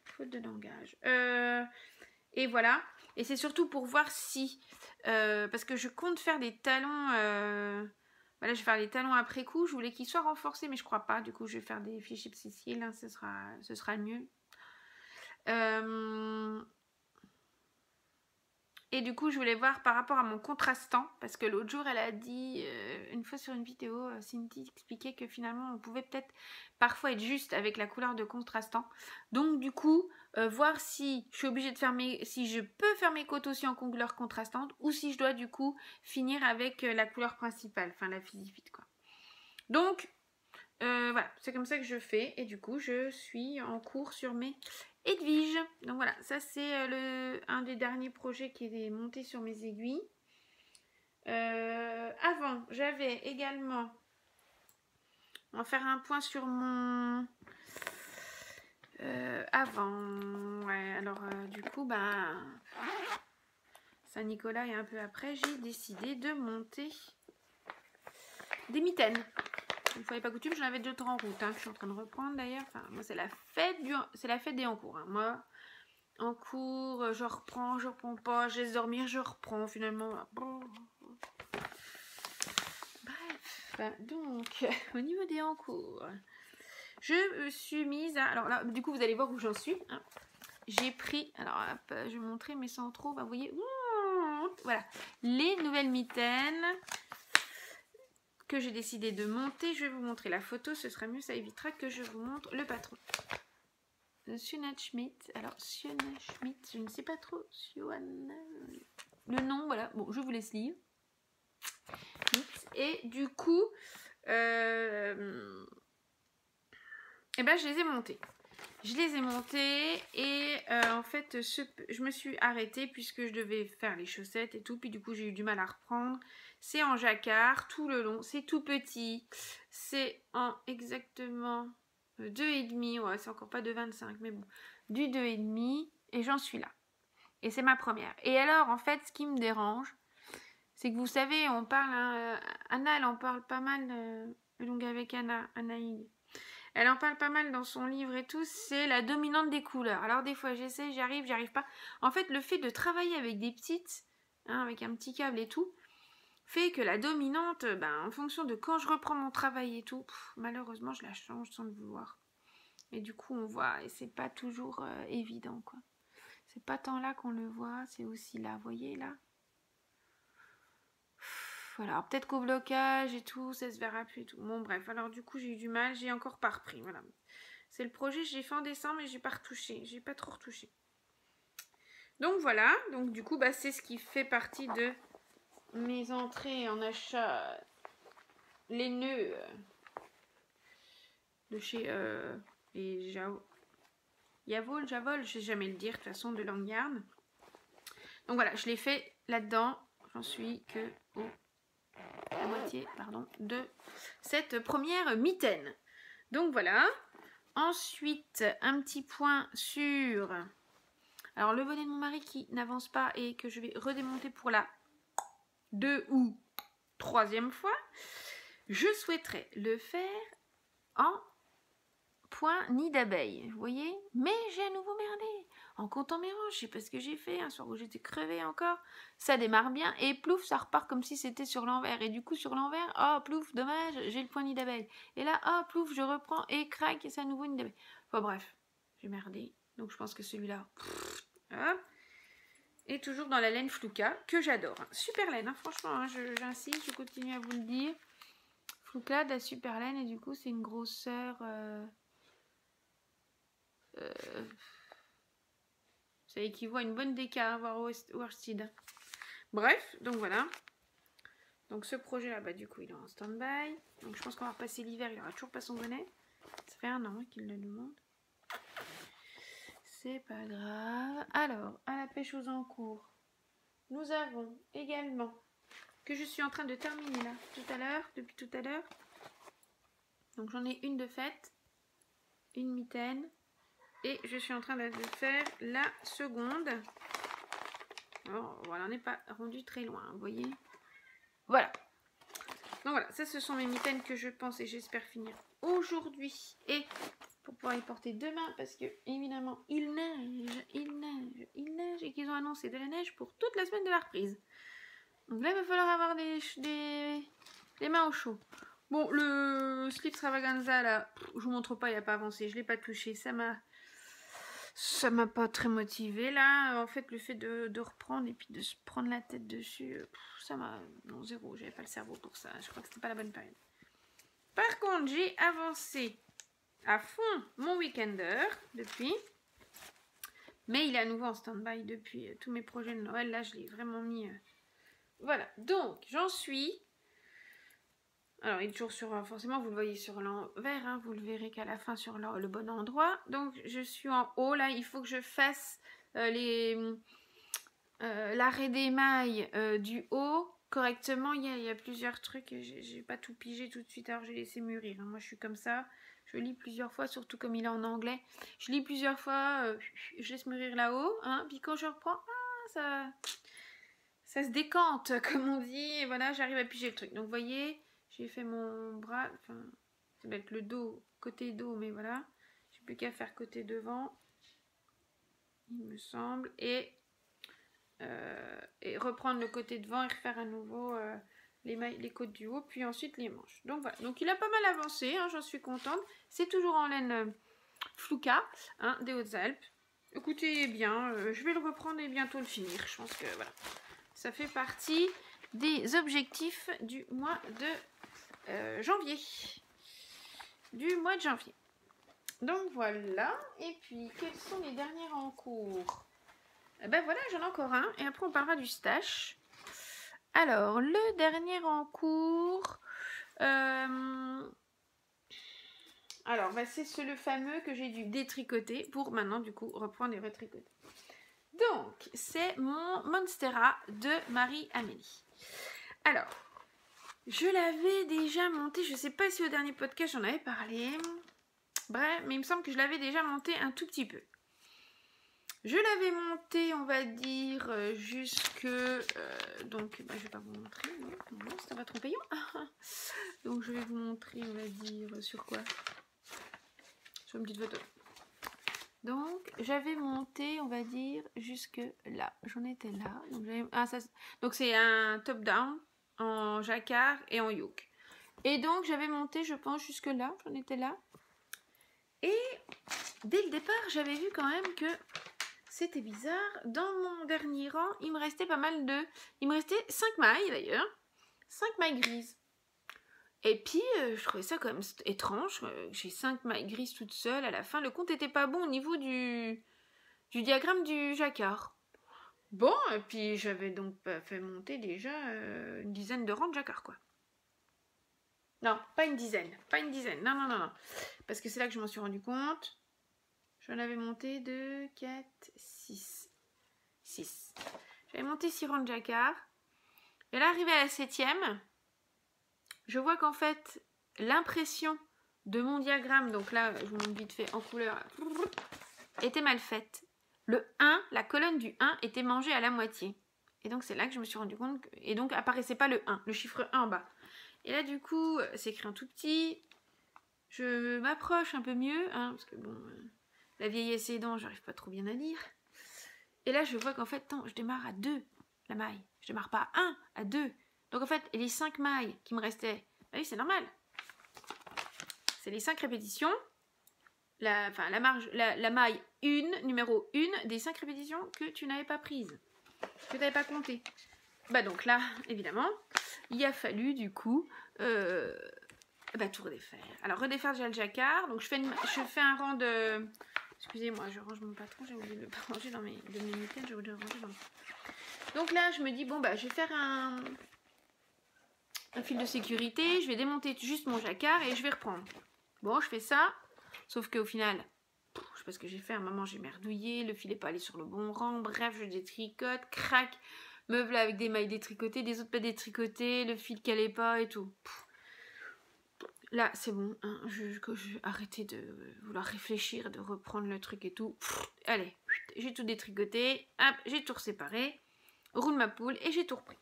fautes de langage. Et voilà. Et c'est surtout pour voir si... parce que je compte faire des talons... Voilà, je vais faire les talons après coup. Je voulais qu'ils soient renforcés, mais je crois pas. Du coup, je vais faire des fichiers Sicile. Hein, ce sera le mieux. Et du coup, je voulais voir par rapport à mon contrastant. Parce que l'autre jour, elle a dit... une fois sur une vidéo, Cindy expliquait que finalement, on pouvait peut-être parfois être juste avec la couleur de contrastant. Donc, du coup... voir si je suis obligée de faire si je peux faire mes côtes aussi en couleur contrastante ou si je dois du coup finir avec la couleur principale, enfin la Physifit quoi. Donc voilà, c'est comme ça que je fais et du coup je suis en cours sur mes Edwige. Donc voilà, ça c'est un des derniers projets qui est monté sur mes aiguilles. Avant, j'avais également, on va faire un point sur mon... ouais, alors du coup, Saint-Nicolas et un peu après, j'ai décidé de monter des mitaines. Une fois n'est pas coutume, j'en avais d'autres en route, hein, que je suis en train de reprendre d'ailleurs. Enfin, moi, c'est la fête des en cours. Hein. Moi, en cours, je reprends pas, je laisse dormir, je reprends finalement. Bref, donc, au niveau des en cours... Je me suis mise à... Alors là, du coup, vous allez voir où j'en suis. Hein. J'ai pris... Alors, hop, je vais vous montrer, mais sans trop... vous voyez... Voilà. Les nouvelles mitaines que j'ai décidé de monter. Je vais vous montrer la photo. Ce sera mieux. Ça évitera que je vous montre le patron. Sienna Schmidt. Alors, Sienna Schmidt, je ne sais pas trop. Le nom, voilà. Bon, je vous laisse lire. Et du coup... Et ben je les ai montés. Je les ai montés et en fait je me suis arrêtée puisque je devais faire les chaussettes et tout. Puis du coup j'ai eu du mal à reprendre. C'est en jacquard tout le long. C'est tout petit. C'est en exactement 2,5. Ouais, c'est encore pas de 25 mais bon. Du 2,5 et j'en suis là. Et c'est ma première. Et alors en fait ce qui me dérange c'est que vous savez on parle... Anna elle en parle pas mal. Donc avec Anaïd. Elle en parle pas mal dans son livre et tout, c'est la dominante des couleurs. Alors des fois j'essaie, j'y arrive pas. En fait, le fait de travailler avec des petites, hein, avec un petit câble et tout, fait que la dominante, en fonction de quand je reprends mon travail et tout, malheureusement je la change sans le vouloir. Et du coup on voit, et c'est pas toujours évident quoi. C'est pas tant là qu'on le voit, c'est aussi là, vous voyez là. Voilà, alors peut-être qu'au blocage et tout, ça se verra plus et tout. Bon bref, alors du coup j'ai eu du mal, j'ai encore pas repris, voilà. C'est le projet, j'ai fait en décembre mais j'ai pas retouché, j'ai pas trop retouché. Donc voilà, donc du coup c'est ce qui fait partie de mes entrées en achat, les nœuds de chez les Javol, je sais jamais le dire de toute façon, de Langyard. Donc voilà, je l'ai fait là-dedans, j'en suis que la moitié, pardon, de cette première mitaine. Donc voilà. Ensuite, un petit point sur... Alors, le bonnet de mon mari qui n'avance pas et que je vais redémonter pour la 2 ou 3e fois. Je souhaiterais le faire en point nid d'abeille, vous voyez. Mais j'ai à nouveau merdé en comptant mes rangs. Je sais pas ce que j'ai fait, un soir où j'étais crevée encore. Ça démarre bien et plouf, ça repart comme si c'était sur l'envers. Et du coup, sur l'envers, oh plouf, dommage, j'ai le point nid d'abeille. Et là, oh plouf, je reprends et crac, et c'est à nouveau nid d'abeille. Enfin bref, j'ai merdé. Donc je pense que celui-là, est toujours dans la laine Fluka, que j'adore. Super laine, hein, franchement, hein, j'insiste, je continue à vous le dire. Fluka de la super laine, et du coup, c'est une grosseur... ça équivaut à une bonne DK, voire Worsted. Bref, donc voilà. Donc ce projet-là, du coup, il est en stand-by. Donc je pense qu'on va repasser l'hiver, il n'aura toujours pas son bonnet. Ça fait 1 an qu'il le demande. C'est pas grave. Alors, à la pêche aux encours, nous avons également, que je suis en train de terminer là, depuis tout à l'heure. Donc j'en ai une de faite, une mitaine. Et je suis en train de faire la seconde. Alors, voilà, on n'est pas rendu très loin, vous voyez. Voilà. Donc voilà, ça ce sont mes mitaines que je pense et j'espère finir aujourd'hui. Et pour pouvoir les porter demain, parce que évidemment, il neige et qu'ils ont annoncé de la neige pour toute la semaine de la reprise. Donc là, il va falloir avoir les mains au chaud. Bon, le slip extravaganza, là, je vous montre pas, il n'a pas avancé, je ne l'ai pas touché, ça m'a pas très motivée là. En fait, le fait de reprendre et puis de se prendre la tête dessus, ça m'a... Non, zéro, j'avais pas le cerveau pour ça. Je crois que c'était pas la bonne période. Par contre, j'ai avancé à fond mon weekender depuis. Mais il est à nouveau en stand-by depuis tous mes projets de Noël. Là, je l'ai vraiment mis... Voilà, donc j'en suis... Alors, il est toujours sur... Forcément, vous le voyez sur l'envers, hein, vous le verrez qu'à la fin sur le bon endroit. Donc, je suis en haut, là, il faut que je fasse l'arrêt des mailles du haut correctement. Il y a plusieurs trucs, j'ai pas tout pigé tout de suite, alors j'ai laissé mûrir. Hein. Moi, je suis comme ça, je lis plusieurs fois, surtout comme il est en anglais. Je lis plusieurs fois, je laisse mûrir là-haut, hein, puis quand je reprends, ça se décante, comme on dit, et voilà, j'arrive à piger le truc. Donc, vous voyez... J'ai fait mon bras, enfin, ça va être le dos, côté dos, mais voilà. J'ai plus qu'à faire côté devant, il me semble. Et reprendre le côté devant et refaire à nouveau les côtes du haut, puis ensuite les manches. Donc voilà, donc il a pas mal avancé, hein, j'en suis contente. C'est toujours en laine Fluka, hein, des Hautes-Alpes. Écoutez bien, je vais le reprendre et bientôt le finir. Je pense que voilà, ça fait partie des objectifs du mois de janvier. Donc voilà. Et puis, quels sont les derniers en cours? Ben voilà, j'en ai encore un. Et après, on parlera du stash. Alors, le dernier en cours... alors, c'est le fameux que j'ai dû détricoter pour maintenant, du coup, reprendre et retricoter. Donc, c'est mon Monstera de Marie-Amélie. Alors... Je l'avais déjà monté, je ne sais pas si au dernier podcast j'en avais parlé. Bref, mais il me semble que je l'avais déjà monté un tout petit peu. Je l'avais monté, on va dire, jusque... donc, je ne vais pas vous montrer, non, ça va trop payant. Donc, je vais vous montrer, on va dire, sur quoi? sur une petite photo. Donc, j'avais monté, on va dire, jusque là. J'en étais là. Donc, c'est un top-down en jacquard et en yoke. Et donc, j'avais monté, je pense, jusque là. J'en étais là. Et dès le départ, j'avais vu quand même que c'était bizarre. Dans mon dernier rang, il me restait pas mal de... Il me restait 5 mailles, d'ailleurs. 5 mailles grises. Et puis, je trouvais ça quand même étrange. J'ai 5 mailles grises toutes seules. À la fin, le compte était pas bon au niveau du diagramme du jacquard. Bon, et puis j'avais donc fait monter déjà une dizaine de rangs de jacquard, quoi. Non, pas une dizaine. Pas une dizaine. Non, non, non, non. Parce que c'est là que je m'en suis rendu compte. J'en avais monté 2, 4, 6. 6. J'avais monté 6 rangs de jacquard. Et là, arrivé à la 7e... Je vois qu'en fait, l'impression de mon diagramme, donc là, je vous montre vite fait en couleur, était mal faite. Le 1, la colonne du 1 était mangée à la moitié. Et donc, c'est là que je me suis rendu compte. Et donc, apparaissait pas le 1, le chiffre 1 en bas. Et là, du coup, c'est écrit en tout petit. Je m'approche un peu mieux, hein, parce que bon, la vieillesse aidant, j'arrive pas trop bien à lire. Et là, je vois qu'en fait, je démarre à 2, la maille. Je démarre pas à 1, à 2. Donc en fait, les 5 mailles qui me restaient, bah oui, c'est normal. C'est les 5 répétitions, la maille 1, numéro 1 des 5 répétitions que tu n'avais pas prises, que tu n'avais pas comptées. Bah donc là, évidemment, il a fallu du coup tout redéfaire. Alors redéfaire déjà le jacquard, donc je fais un rang de... Excusez-moi, je range mon patron, j'ai oublié de le ranger dans mes mitaines, j'ai oublié de le ranger dans... Donc là, je me dis, bon bah je vais faire un fil de sécurité, je vais démonter juste mon jacquard et je vais reprendre. Bon, je fais ça, sauf qu'au final, je sais pas ce que j'ai fait, à un moment j'ai merdouillé, le fil n'est pas allé sur le bon rang, bref, je détricote, crac, me voilà avec des mailles détricotées, des autres pas détricotées, le fil qui allait pas et tout. Là, c'est bon, hein, je arrêtez de vouloir réfléchir, de reprendre le truc et tout. Allez, j'ai tout détricoté, hop, j'ai tout séparé, roule ma poule et j'ai tout repris.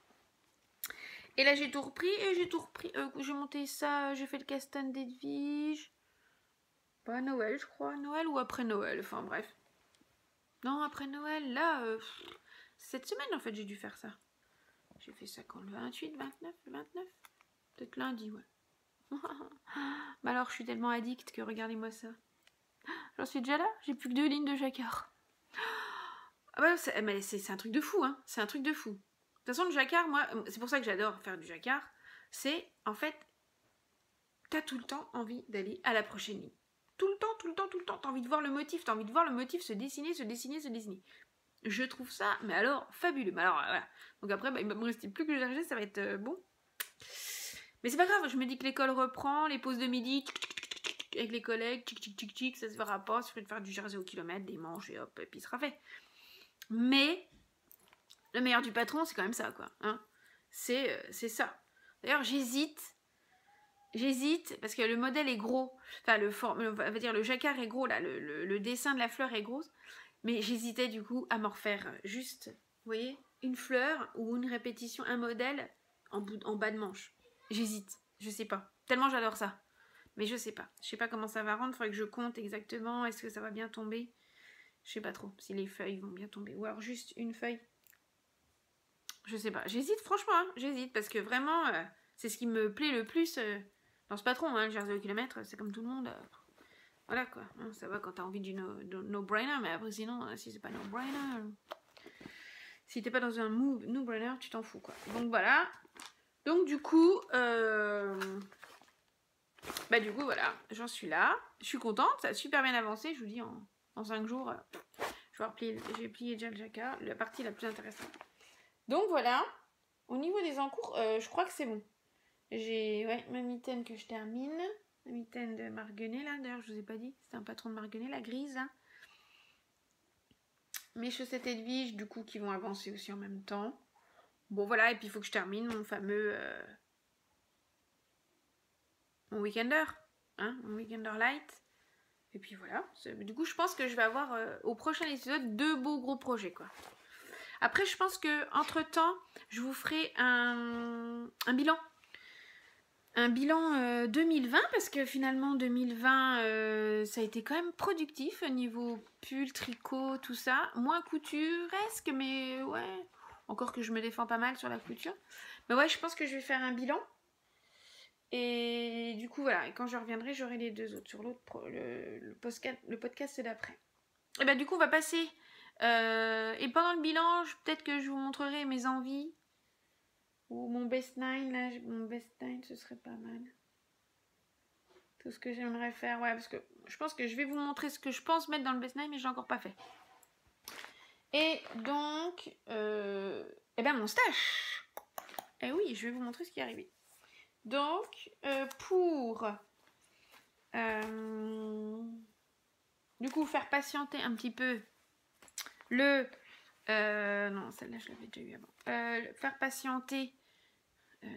Et là, j'ai tout repris et j'ai tout repris. J'ai monté ça, j'ai fait le castagne d'Edwige. Pas Noël, je crois. Noël ou après Noël, enfin bref. Non, après Noël, là, cette semaine, en fait, j'ai dû faire ça. J'ai fait ça quand le 28, 29, le 29. Peut-être lundi, ouais. Mais alors, je suis tellement addict que regardez-moi ça. J'en suis déjà là, j'ai plus que 2 lignes de jacquard. Ah bah, c'est un truc de fou, hein. C'est un truc de fou. De toute façon, le jacquard, moi, c'est pour ça que j'adore faire du jacquard. C'est, en fait, t'as tout le temps envie d'aller à la prochaine ligne. Tout le temps, tout le temps, tout le temps. T'as envie de voir le motif, t'as envie de voir le motif se dessiner, se dessiner, se dessiner. Je trouve ça, mais alors, fabuleux. Mais alors, voilà. Donc après, il ne me reste plus que le chercher, ça va être bon. Mais c'est pas grave, je me dis que l'école reprend, les pauses de midi, avec les collègues, ça se verra pas, il suffit de faire du jersey au kilomètre, des manches, et hop, et puis il sera fait. Mais... le meilleur du patron, c'est quand même ça, quoi. Hein, c'est ça. D'ailleurs, j'hésite, parce que le modèle est gros. Enfin, on va dire le jacquard est gros, là, le dessin de la fleur est gros. Mais j'hésitais, du coup, à m'en refaire juste, vous voyez, une fleur ou une répétition, un modèle en bas de manche. J'hésite, je sais pas. Tellement j'adore ça. Mais je sais pas. Je sais pas comment ça va rendre, il faudrait que je compte exactement. Est-ce que ça va bien tomber? Je sais pas trop si les feuilles vont bien tomber. Ou alors juste une feuille. Je sais pas, j'hésite franchement, hein, j'hésite parce que vraiment, c'est ce qui me plaît le plus dans ce patron, hein, le jersey au kilomètre, c'est comme tout le monde. Voilà quoi, hein, ça va quand t'as envie du no-brainer, mais après sinon, si c'est pas no-brainer, si t'es pas dans un no-brainer, tu t'en fous quoi. Donc voilà, donc du coup, voilà, j'en suis là, je suis contente, ça a super bien avancé, je vous dis en 5 jours, j'ai plié déjà le jacquard, la partie la plus intéressante. Donc voilà, au niveau des encours, je crois que c'est bon. J'ai ma mitaine que je termine, la mitaine de Marguenet là, d'ailleurs je vous ai pas dit, c'est un patron de Marguenet, la grise là. Mes chaussettes Edwige du coup qui vont avancer aussi en même temps. Bon voilà, et puis il faut que je termine mon fameux mon weekender, hein, mon weekender light. Et puis voilà, du coup je pense que je vais avoir au prochain épisode 2 beaux gros projets quoi. Après, je pense que entre temps, je vous ferai un bilan un bilan 2020 parce que finalement 2020 ça a été quand même productif au niveau pull, tricot, tout ça. Moins couturesque, mais ouais, encore que je me défends pas mal sur la couture. Mais ouais, je pense que je vais faire un bilan. Et du coup, voilà, et quand je reviendrai, j'aurai les deux autres sur l'autre, le podcast d'après. Et bah, du coup, on va passer. Et pendant le bilan, peut-être que je vous montrerai mes envies. Ou mon best 9, là, mon best 9, ce serait pas mal. Tout ce que j'aimerais faire, ouais, parce que je pense que je vais vous montrer ce que je pense mettre dans le best 9, mais je l'ai encore pas fait. Et donc, et ben mon stash. Et oui, je vais vous montrer ce qui est arrivé. Donc, pour du coup faire patienter un petit peu le non, celle-là je l'avais déjà eu avant. Faire patienter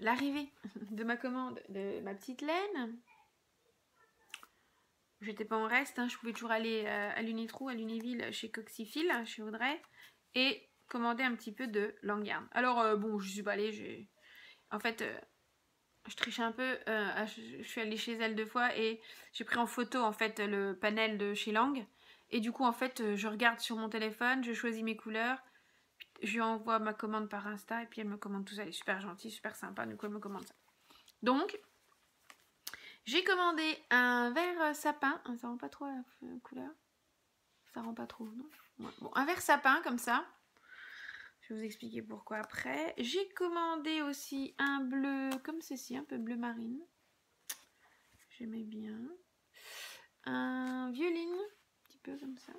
l'arrivée de ma commande de ma petite laine. J'étais pas en reste, hein, je pouvais toujours aller à l'Unitrou, à l'Univille, chez Coxyphile, chez Audrey, et commander un petit peu de Langarn. Alors bon, je suis pas allée, en fait, je trichais un peu, je suis allée chez elle 2 fois et j'ai pris en photo en fait le panel de chez Lang. Et du coup en fait je regarde sur mon téléphone, je choisis mes couleurs, je lui envoie ma commande par Insta et puis elle me commande tout ça. Elle est super gentille, super sympa, du coup elle me commande ça. Donc j'ai commandé un vert sapin, ça rend pas trop la couleur, ça rend pas trop, non ouais. Bon, un vert sapin comme ça. Je vais vous expliquer pourquoi après. J'ai commandé aussi un bleu comme ceci, un peu bleu marine. J'aimais bien. Un violine, un petit peu comme ça.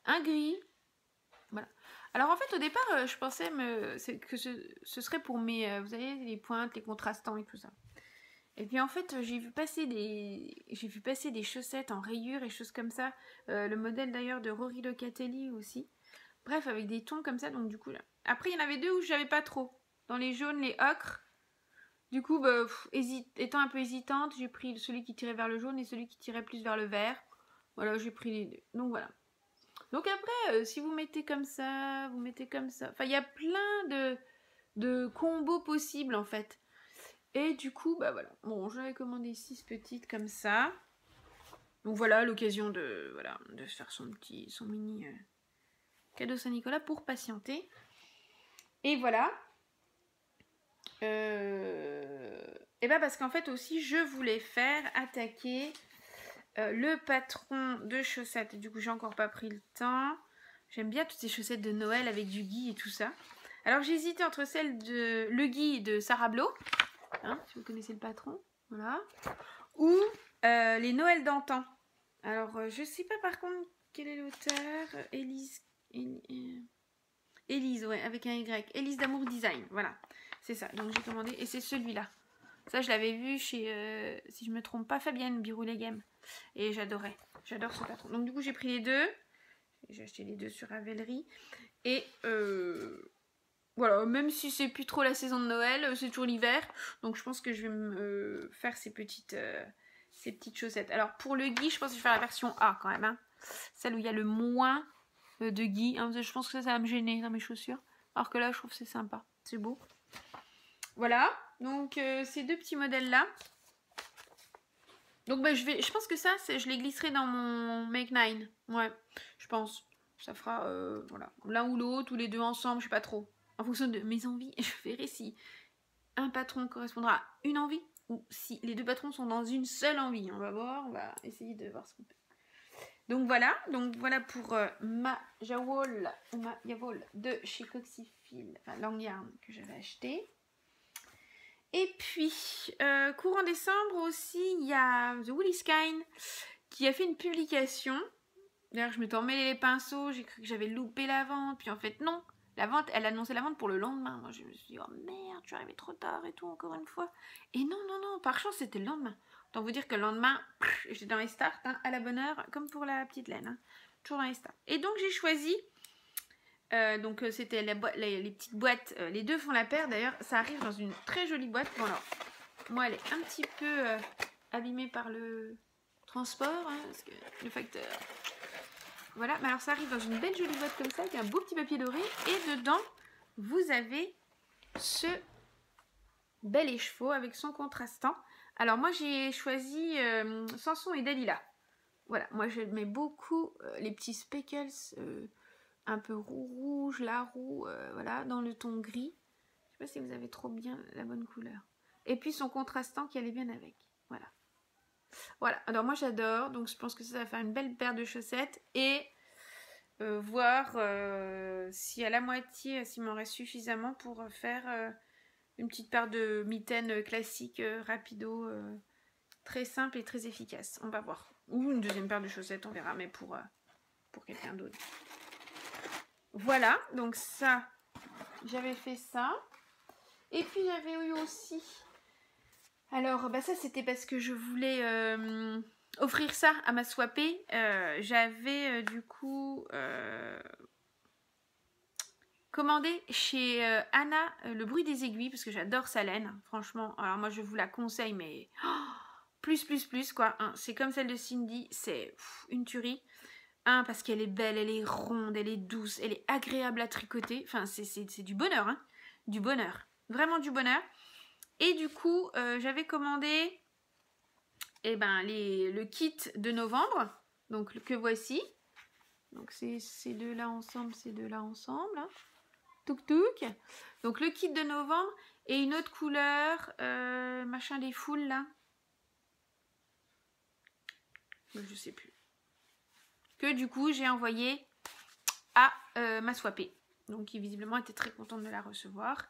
Un gris. Voilà. Alors en fait au départ je pensais que ce serait pour mes, vous savez, les pointes, les contrastants et tout ça. Et puis en fait j'ai vu passer des chaussettes en rayures et choses comme ça. Le modèle d'ailleurs de Rory Locatelli aussi. Bref, avec des tons comme ça, donc du coup là. Après il y en avait 2 où j'avais pas trop. Dans les jaunes, les ocres. Du coup, bah, étant un peu hésitante, j'ai pris celui qui tirait vers le jaune et celui qui tirait plus vers le vert. Voilà, j'ai pris les 2. Donc voilà. Donc après, si vous mettez comme ça, vous mettez comme ça. Enfin, il y a plein de combos possibles en fait. Et du coup, bah voilà. Bon, j'avais commandé 6 petites comme ça. Donc voilà, l'occasion de se faire son mini cadeau Saint-Nicolas pour patienter. Et voilà. Et bah parce qu'en fait aussi, je voulais faire attaquer le patron de chaussettes. Du coup, j'ai encore pas pris le temps. J'aime bien toutes ces chaussettes de Noël avec du gui et tout ça. Alors, j'ai hésité entre celle de Le Gui de Sarah Blo, hein, si vous connaissez le patron, voilà, ou les Noël d'antan. Alors, je sais pas par contre quel est l'auteur. Élise, ouais, avec un Y. Élise d'Amour Design, voilà, c'est ça. Donc, j'ai commandé et c'est celui-là. Ça, je l'avais vu chez, si je me trompe pas, Fabienne Biroulet Game. Et j'adorais. J'adore ce patron. Donc, du coup, j'ai pris les 2. J'ai acheté les 2 sur Ravelry. Et voilà, même si c'est plus trop la saison de Noël, c'est toujours l'hiver. Donc, je pense que je vais me faire ces petites chaussettes. Alors, pour le gui, je pense que je vais faire la version A quand même. Hein. Celle où il y a le moins de gui. Hein, je pense que ça va me gêner dans mes chaussures. Alors que là, je trouve que c'est sympa. C'est beau. Voilà. Donc, ces 2 petits modèles-là. Donc, bah, je pense que ça, je les glisserai dans mon Make 9. Ouais, je pense. Ça fera, voilà, l'un ou l'autre, ou les 2 ensemble, je sais pas trop. En fonction de mes envies, je verrai si un patron correspondra à une envie, ou si les 2 patrons sont dans une seule envie. On va voir, on va essayer de voir ce qu'on peut. Donc voilà pour ma Jawol, ou ma Yavol de chez Coxyphile, enfin Langarn que j'avais acheté. Et puis, courant décembre aussi, il y a The Woolly Skein qui a fait une publication. D'ailleurs, je m'étais emmêlé les pinceaux, j'ai cru que j'avais loupé la vente. Puis en fait, non. La vente, elle annonçait la vente pour le lendemain. Moi, je me suis dit, oh merde, je suis arrivée trop tard et tout, encore une fois. Et non, par chance, c'était le lendemain. Autant vous dire que le lendemain, j'étais dans les starts, hein, à la bonne heure, comme pour la petite laine. Hein, toujours dans les starts. Et donc, j'ai choisi... donc c'était les petites boîtes, les 2 font la paire d'ailleurs, ça arrive dans une très jolie boîte. Bon alors, moi elle est un petit peu abîmée par le transport, hein, parce que le facteur, voilà, mais alors ça arrive dans une belle jolie boîte comme ça, avec un beau petit papier doré, et dedans vous avez ce Belle et chevaux avec son contrastant. Alors moi j'ai choisi Samson et Dalila. Voilà, moi j'aimais beaucoup les petits speckles un peu rouge, la roue, voilà, dans le ton gris. Je sais pas si vous avez trop bien la bonne couleur. Et puis son contrastant qui allait bien avec. Voilà. Voilà, alors moi j'adore, donc je pense que ça va faire une belle paire de chaussettes et voir si à la moitié, s'il m'en reste suffisamment pour faire une petite paire de mitaines classiques, rapido, très simple et très efficace. On va voir. Ou une deuxième paire de chaussettes, on verra, mais pour quelqu'un d'autre. Voilà, donc ça, j'avais fait ça. Et puis j'avais eu aussi... Alors, bah ça c'était parce que je voulais offrir ça à ma swappée. J'avais du coup commandé chez Anna le bruit des aiguilles parce que j'adore sa laine, franchement. Alors moi je vous la conseille, mais plus quoi. Hein. C'est comme celle de Cindy, c'est une tuerie. Parce qu'elle est belle, elle est ronde, elle est douce, elle est agréable à tricoter. Enfin, c'est du bonheur, hein. Du bonheur. Vraiment du bonheur. Et du coup, j'avais commandé le kit de novembre. Donc, que voici. Donc, c'est ces deux-là ensemble, ces deux-là ensemble. Hein. Touk touk. Donc, le kit de novembre et une autre couleur, machin des foules, là. Je sais plus. Que du coup, j'ai envoyé à ma swappée. Donc, qui visiblement était très contente de la recevoir.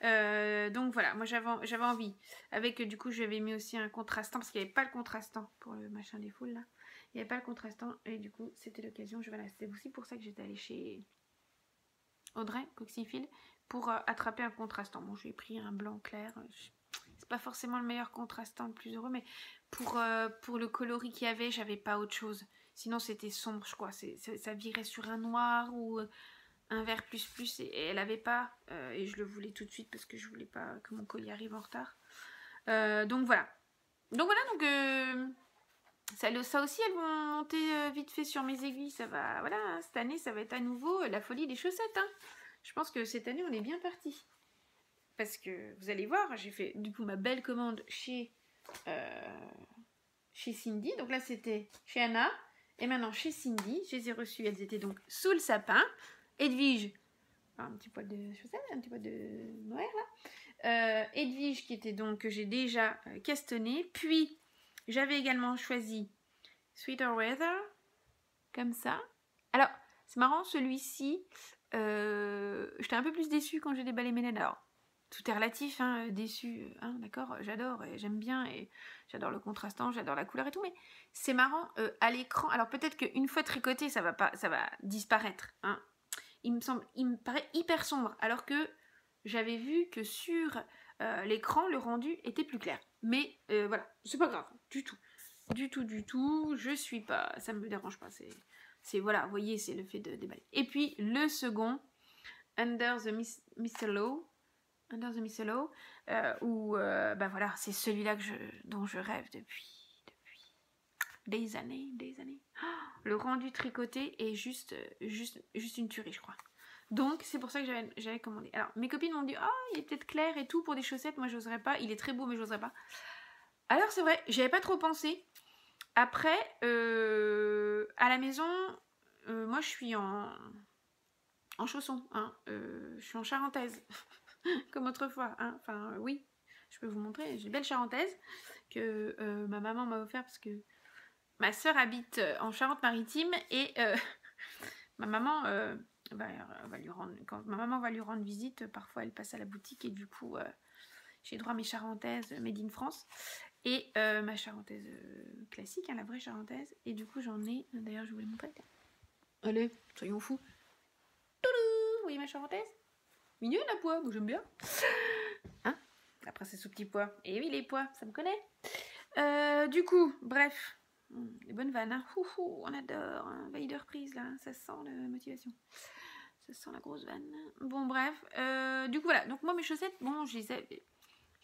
Donc voilà, moi j'avais envie. Avec du coup, j'avais mis aussi un contrastant parce qu'il n'y avait pas le contrastant pour le machin des foules là. Il n'y avait pas le contrastant et du coup, c'était l'occasion. Voilà, c'est aussi pour ça que j'étais allée chez Audrey Coxyfield pour attraper un contrastant. Bon, j'ai pris un blanc clair. C'est pas forcément le meilleur contrastant, le plus heureux, mais pour le coloris qu'il y avait, j'avais pas autre chose. Sinon, c'était sombre, je crois. Ça virait sur un noir ou un vert plus et elle avait pas et je le voulais tout de suite parce que je voulais pas que mon colis arrive en retard. Donc voilà. Donc ça aussi elles vont monter vite fait sur mes aiguilles. Ça va, voilà, hein, cette année ça va être à nouveau la folie des chaussettes. Hein. Je pense que cette année on est bien parti. Parce que vous allez voir, j'ai fait du coup ma belle commande chez Cindy. Donc là c'était chez Anna et maintenant chez Cindy. Je les ai reçues, elles étaient donc sous le sapin. Edwige, un petit poil de chaussettes, un petit poil de Noël là. Edwige qui était donc que j'ai déjà castanné. Puis j'avais également choisi Sweeter Weather, comme ça. Alors c'est marrant, celui-ci, j'étais un peu plus déçue quand j'ai déballé mes laines. Alors tout est relatif, hein, déçu, hein, d'accord, j'adore, j'aime bien et j'adore le contrastant, j'adore la couleur et tout, mais c'est marrant à l'écran. Alors peut-être qu'une fois tricoté, ça va disparaître, hein. Il me paraît hyper sombre, alors que j'avais vu que sur l'écran, le rendu était plus clair. Mais voilà, c'est pas grave, du tout. Je suis pas, ça me dérange pas, c'est voilà, vous voyez, c'est le fait de déballer. Et puis le second, Under the Mistletoe, où voilà, c'est celui-là dont je rêve depuis des années. Le rendu tricoté est juste une tuerie, je crois. Donc, c'est pour ça que j'avais commandé. Alors, mes copines m'ont dit « Oh, il est peut-être clair et tout pour des chaussettes. » Moi, j'oserais pas. Il est très beau, mais j'oserais pas. Alors, c'est vrai, j'y avais pas trop pensé. Après, à la maison, moi, je suis en chaussons. Hein. Je suis en charentaise. Comme autrefois. Hein. Enfin, oui, je peux vous montrer. J'ai une belle charentaise que ma maman m'a offert parce que ma soeur habite en Charente-Maritime et ma maman va lui rendre, quand ma maman va lui rendre visite, parfois elle passe à la boutique et du coup j'ai droit à mes charentaises made in France et ma charentaise classique, hein, la vraie charentaise, et du coup j'en ai, d'ailleurs je vous les montrer. Allez, soyons fous. Toulou, vous voyez ma charentaise? Mignonne la pois, moi j'aime bien. Hein, la princesse aux petits pois. Et oui, les pois, ça me connaît. Du coup, bref. Les bonnes vannes, hein. On adore. Hein. Veille de reprise, là. Ça sent la motivation. Ça sent la grosse vanne. Bon, bref. Du coup, voilà. Donc, moi, mes chaussettes, bon, je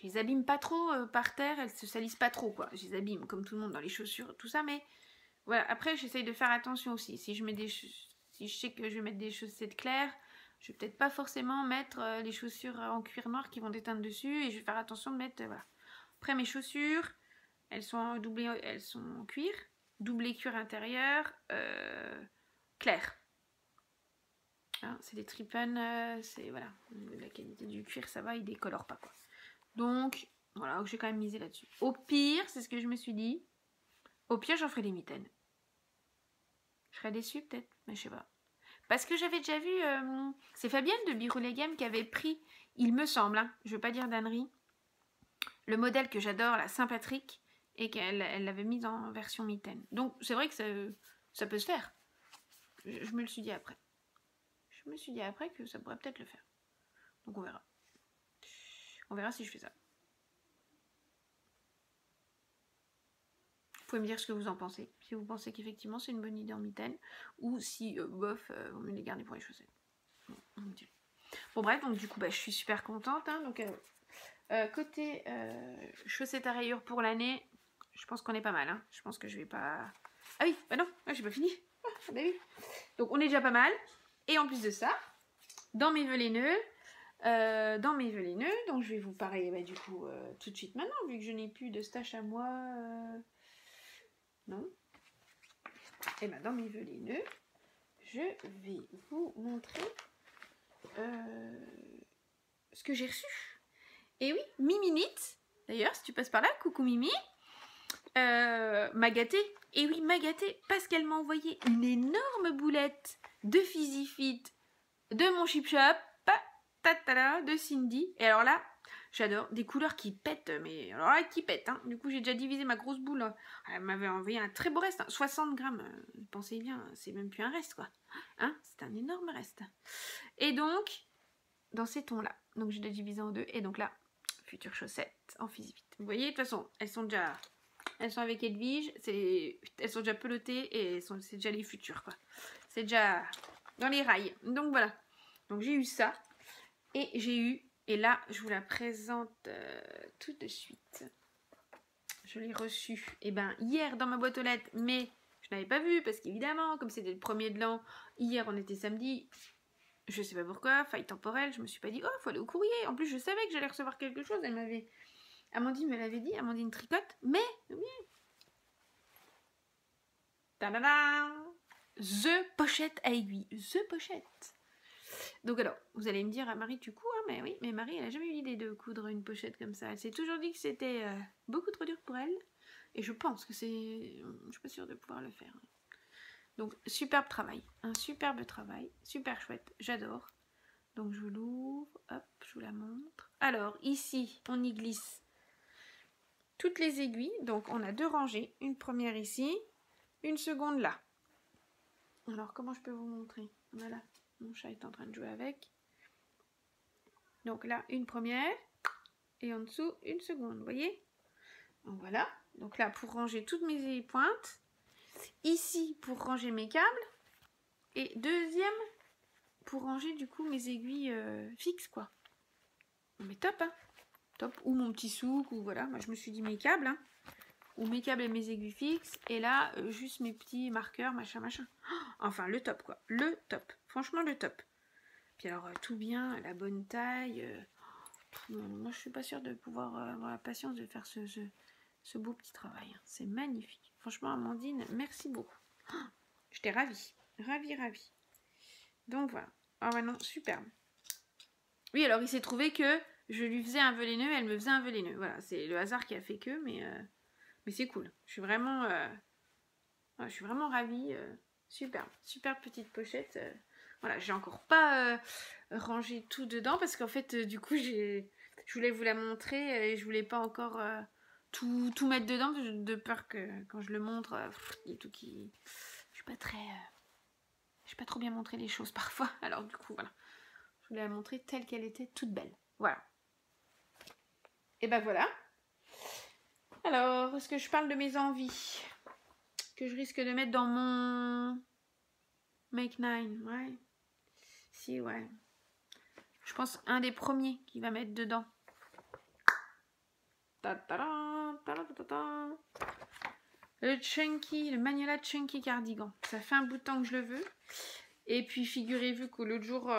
les abîme pas trop par terre. Elles se salissent pas trop, quoi. Je les abîme, comme tout le monde, dans les chaussures, tout ça. Mais voilà. Après, j'essaye de faire attention aussi. Si je sais que je vais mettre des chaussettes claires, Je vais peut-être pas forcément mettre les chaussures en cuir noir qui vont déteindre dessus. Et je vais faire attention de mettre, voilà. Après, mes chaussures, elles sont en cuir. Doublé cuir intérieur, clair. Hein, c'est des Trippen, c'est voilà. La qualité du cuir, ça va, il décolore pas, quoi. Donc, voilà, j'ai quand même misé là-dessus. Au pire, c'est ce que je me suis dit. Au pire, j'en ferai des mitaines. Je serais déçue peut-être, mais je sais pas. Parce que j'avais déjà vu, c'est Fabienne de Birou Game qui avait pris, il me semble, hein, je veux pas dire d'ânerie, le modèle que j'adore, la Saint-Patrick, et qu'elle l'avait mise en version mitaine. Donc c'est vrai que ça peut se faire. Je me le suis dit après. Je me suis dit après que ça pourrait peut-être le faire. Donc on verra. On verra si je fais ça. Vous pouvez me dire ce que vous en pensez. Si vous pensez qu'effectivement c'est une bonne idée en mitaine. Ou si, bof, vous me les gardez pour les chaussettes. Bon bref, donc du coup je suis super contente. Hein, donc côté chaussettes à rayures pour l'année, je pense qu'on est pas mal. Hein. Je pense que je vais pas... Ah oui, bah non, j'ai pas fini. Ah, bah oui. Donc on est déjà pas mal. Et en plus de ça, dans mes vœux donc je vais vous parler du coup tout de suite maintenant, vu que je n'ai plus de stash à moi. Non. Et dans mes vœux je vais vous montrer ce que j'ai reçu. Et oui, Miminite, d'ailleurs, si tu passes par là, coucou Mimi, m'a gâtée. Et oui, m'a gâtée parce qu'elle m'a envoyé une énorme boulette de Fizzy Fit de mon Chip Shop, de Cindy. Et alors là, j'adore des couleurs qui pètent, mais alors là, qui pètent. Hein. Du coup, j'ai déjà divisé ma grosse boule. Hein. Elle m'avait envoyé un très beau reste, hein. 60 grammes. Pensez bien, c'est même plus un reste, quoi. Hein, c'est un énorme reste. Et donc, dans ces tons-là, donc je l'ai divisé en deux. Et donc là, futures chaussettes en Fizzy Fit. Vous voyez, de toute façon, elles sont avec Edwige, elles sont déjà pelotées et c'est déjà les futures, quoi. C'est déjà dans les rails. Donc voilà. Donc j'ai eu ça. Et là, je vous la présente tout de suite. Je l'ai reçue hier dans ma boîte aux lettres, mais je n'avais pas vu parce qu'évidemment, comme c'était le premier de l'an, hier on était samedi, je sais pas pourquoi, faille temporelle, je me suis pas dit, oh, faut aller au courrier. En plus, je savais que j'allais recevoir quelque chose, Amandine me l'avait dit, Amandine tricote, mais, oui. Ta-da-da, The pochette à aiguille, The pochette. Donc alors, vous allez me dire, Marie, tu couds, hein, mais oui, mais Marie, elle a jamais eu l'idée de coudre une pochette comme ça. Elle s'est toujours dit que c'était beaucoup trop dur pour elle. Et je pense que c'est... Je suis pas sûre de pouvoir le faire. Donc, superbe travail. Un superbe travail. Super chouette. J'adore. Donc, je l'ouvre. Hop, je vous la montre. Alors, ici, on y glisse toutes les aiguilles. Donc, on a 2 rangées. Une première ici. Une seconde là. Alors, comment je peux vous montrer? Voilà. Mon chat est en train de jouer avec. Donc là, une première. Et en dessous, une seconde. Vous voyez? Donc voilà. Donc là, pour ranger toutes mes pointes. Ici, pour ranger mes câbles. Et deuxième, pour ranger du coup mes aiguilles fixes, quoi. Mais top, hein? Top. Ou mon petit souk, ou voilà. Moi, je me suis dit mes câbles, hein. Ou mes câbles et mes aiguilles fixes. Et là, juste mes petits marqueurs, machin. Enfin, le top, quoi. Le top. Franchement, le top. Puis alors, tout bien, la bonne taille. Moi, je suis pas sûre de pouvoir avoir la patience de faire ce beau petit travail. Hein. C'est magnifique. Franchement, Amandine, merci beaucoup. J'étais ravie. Ravie. Donc, voilà. Ah ouais, non, superbe. Oui, alors, il s'est trouvé que je lui faisais un vœu laineux et elle me faisait un vœu laineux. Voilà, c'est le hasard qui a fait que, mais c'est cool. Je suis vraiment ravie. Superbe petite pochette. Voilà, j'ai encore pas rangé tout dedans parce qu'en fait, du coup, je voulais vous la montrer et je voulais pas encore tout mettre dedans de peur que quand je le montre, il y ait tout qui... Je suis pas trop bien montré les choses parfois. Alors du coup, voilà. Je voulais la montrer telle qu'elle était, toute belle. Voilà. Et voilà. Alors, est-ce que je parle de mes envies que je risque de mettre dans mon Make 9, ouais. Si, ouais. Je pense un des premiers qui va mettre dedans. Le Chunky, le Magnolia Chunky Cardigan. Ça fait un bout de temps que je le veux. Et puis figurez-vous que l'autre jour,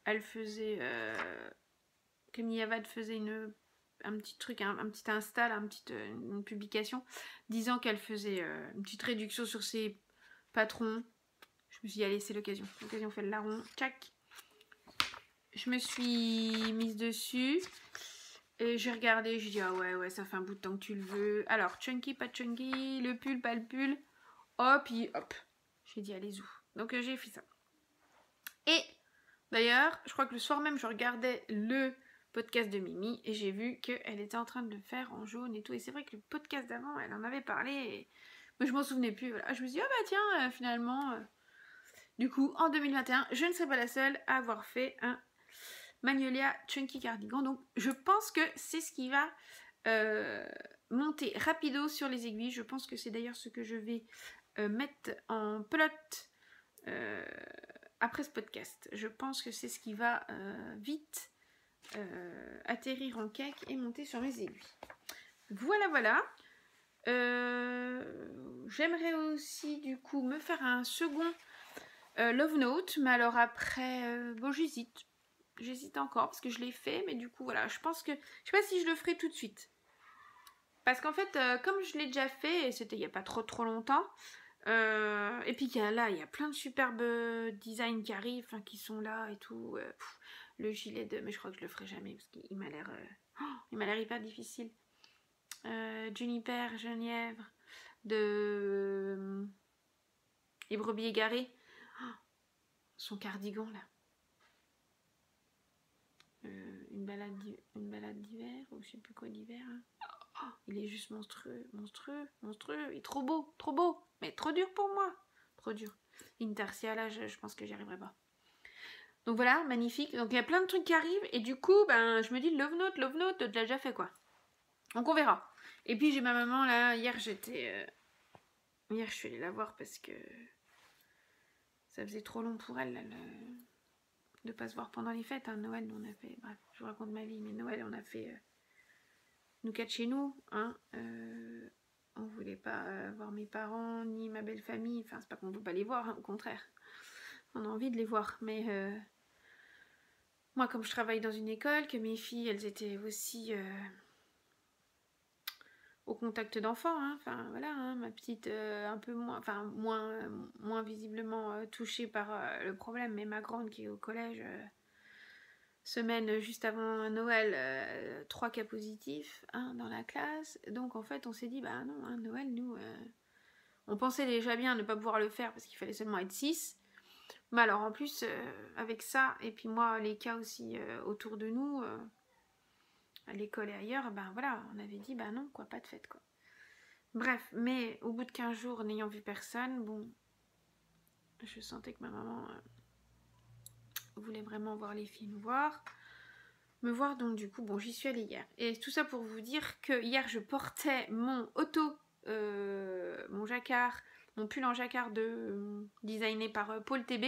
elle faisait... Camille Avad faisait un petit truc, un petit Insta, là, une publication, disant qu'elle faisait une petite réduction sur ses patrons. Je me suis dit, allez, c'est l'occasion. L'occasion fait le larron. Tchac. Je me suis mise dessus. Et j'ai regardé, j'ai dit, ah ouais, ça fait un bout de temps que tu le veux. Alors, chunky, pas chunky, le pull, pas le pull. Hop, puis hop. J'ai dit, allez, zou. Donc, j'ai fait ça. Et, d'ailleurs, je crois que le soir même, je regardais le podcast de Mimi et j'ai vu qu'elle était en train de le faire en jaune et tout. Et c'est vrai que le podcast d'avant, elle en avait parlé et moi, je m'en souvenais plus. Voilà. Je me suis dit, ah bah tiens, finalement... Du coup, en 2021, je ne serai pas la seule à avoir fait un Magnolia Chunky Cardigan. Donc, je pense que c'est ce qui va monter rapido sur les aiguilles. Je pense que c'est d'ailleurs ce que je vais mettre en pelote après ce podcast. Je pense que c'est ce qui va vite atterrir en cake et monter sur mes aiguilles. Voilà. J'aimerais aussi, du coup, me faire un second Love Note, mais alors après, bon, j'hésite encore parce que je l'ai fait, mais du coup voilà, je pense que, je sais pas si je le ferai tout de suite, parce qu'en fait, comme je l'ai déjà fait, et c'était il y a pas trop longtemps, et puis il y a plein de superbes designs qui arrivent, enfin, qui sont là et tout, le gilet mais je crois que je le ferai jamais parce qu'il m'a l'air, il m'a l'air hyper difficile. Juniper, Genièvre, de Les Brebis Égarées. Son cardigan là. Une balade d'hiver, ou je sais plus quoi d'hiver. Hein. Oh, il est juste monstrueux. Il est trop beau, mais trop dur pour moi. Trop dur. Intercia là, je pense que j'y arriverai pas. Donc voilà, magnifique. Donc il y a plein de trucs qui arrivent et du coup, ben je me dis Love Note, tu l'as déjà fait quoi. Donc on verra. Et puis j'ai ma maman là, hier je suis allée la voir parce que ça faisait trop long pour elle là, de pas se voir pendant les fêtes. Hein. Noël, on a fait, bref, je vous raconte ma vie, mais Noël, on a fait nous quatre chez nous. Hein. On voulait pas voir mes parents ni ma belle famille. Enfin, c'est pas qu'on veut pas les voir, hein, au contraire. On a envie de les voir, mais moi, comme je travaille dans une école, que mes filles, elles étaient aussi au contact d'enfants, hein. Enfin voilà, hein, ma petite un peu moins, enfin moins visiblement touchée par le problème, mais ma grande qui est au collège, semaine juste avant Noël, 3 cas positifs dans la classe. Donc en fait on s'est dit bah non, hein, Noël nous on pensait déjà bien ne pas pouvoir le faire parce qu'il fallait seulement être 6. Mais alors en plus avec ça et puis moi les cas aussi autour de nous à l'école et ailleurs, ben voilà, on avait dit bah non quoi, pas de fête quoi. Bref, mais au bout de 15 jours n'ayant vu personne, bon, je sentais que ma maman voulait vraiment voir les filles me voir, donc du coup, bon, j'y suis allée hier. Et tout ça pour vous dire que hier, je portais mon mon jacquard, mon pull en jacquard designé par Paul TB,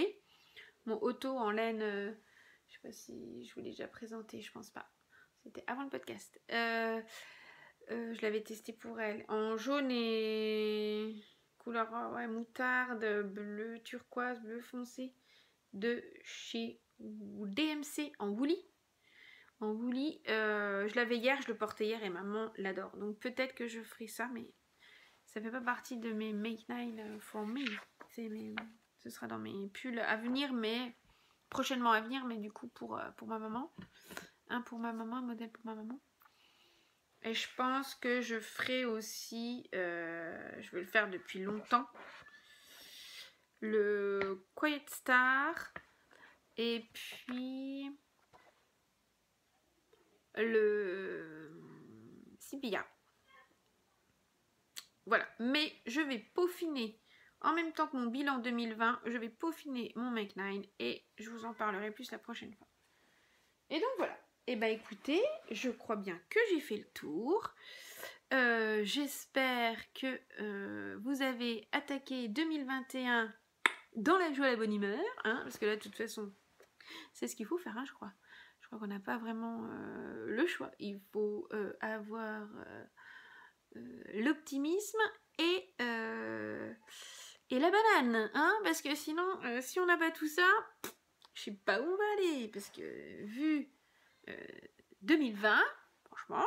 mon auto en laine, je sais pas si je vous l'ai déjà présenté, je pense pas. C'était avant le podcast. Je l'avais testé pour elle en jaune et couleur moutarde, bleu turquoise, bleu foncé de chez DMC en woolly. Je l'avais hier, je le portais hier et maman l'adore. Donc peut-être que je ferai ça, mais ça fait pas partie de mes make nine for me. Ce sera dans mes pulls à venir, mais prochainement à venir, mais du coup pour ma maman. Pour ma maman, un modèle pour ma maman. Et je pense que je ferai aussi, je vais le faire depuis longtemps, le Quiet Star et puis le Sibilla. Voilà, mais je vais peaufiner en même temps que mon bilan 2020, je vais peaufiner mon Make 9 et je vous en parlerai plus la prochaine fois. Et donc voilà. Et bah écoutez, je crois bien que j'ai fait le tour. J'espère que vous avez attaqué 2021 dans la joie et la bonne humeur, hein, parce que là de toute façon c'est ce qu'il faut faire, hein, je crois qu'on n'a pas vraiment le choix. Il faut avoir l'optimisme et et la banane, hein, parce que sinon, si on n'a pas tout ça, je sais pas où on va aller, parce que vu 2020, franchement,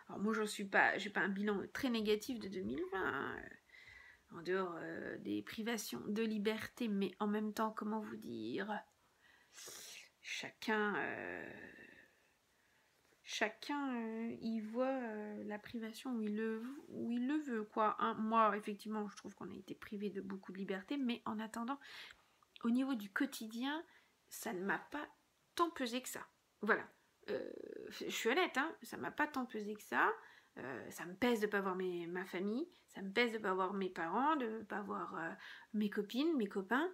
alors moi j'ai pas un bilan très négatif de 2020, hein, en dehors des privations de liberté, mais en même temps, comment vous dire, chacun y voit la privation où il le veut, quoi. Hein. Moi, effectivement, je trouve qu'on a été privé de beaucoup de liberté, mais en attendant, au niveau du quotidien, ça ne m'a pas tant pesé que ça. Voilà. Je suis honnête, hein, ça m'a pas tant pesé que ça. Ça me pèse de ne pas voir ma famille, ça me pèse de ne pas voir mes parents, de ne pas voir mes copines, mes copains.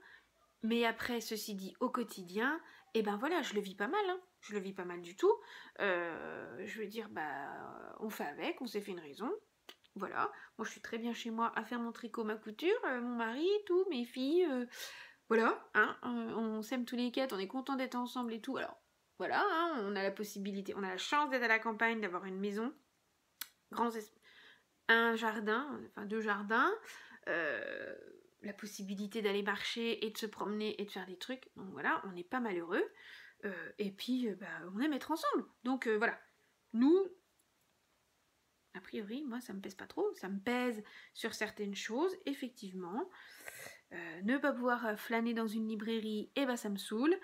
Mais après, ceci dit, au quotidien, et ben voilà, je le vis pas mal, hein. Je le vis pas mal du tout. Je veux dire, bah, on fait avec, on s'est fait une raison. Voilà, moi je suis très bien chez moi à faire mon tricot, ma couture, mon mari, tout, mes filles, voilà, hein, on s'aime tous les quatre, on est content d'être ensemble et tout. Alors, voilà, hein, on a la possibilité, on a la chance d'être à la campagne, d'avoir une maison, un jardin, enfin 2 jardins, la possibilité d'aller marcher et de se promener et de faire des trucs. Donc voilà, on n'est pas malheureux. Et puis, bah, on aime être ensemble. Donc voilà, nous, a priori, moi, ça me pèse pas trop. Ça me pèse sur certaines choses, effectivement. Ne pas pouvoir flâner dans une librairie, et bah ça me saoule.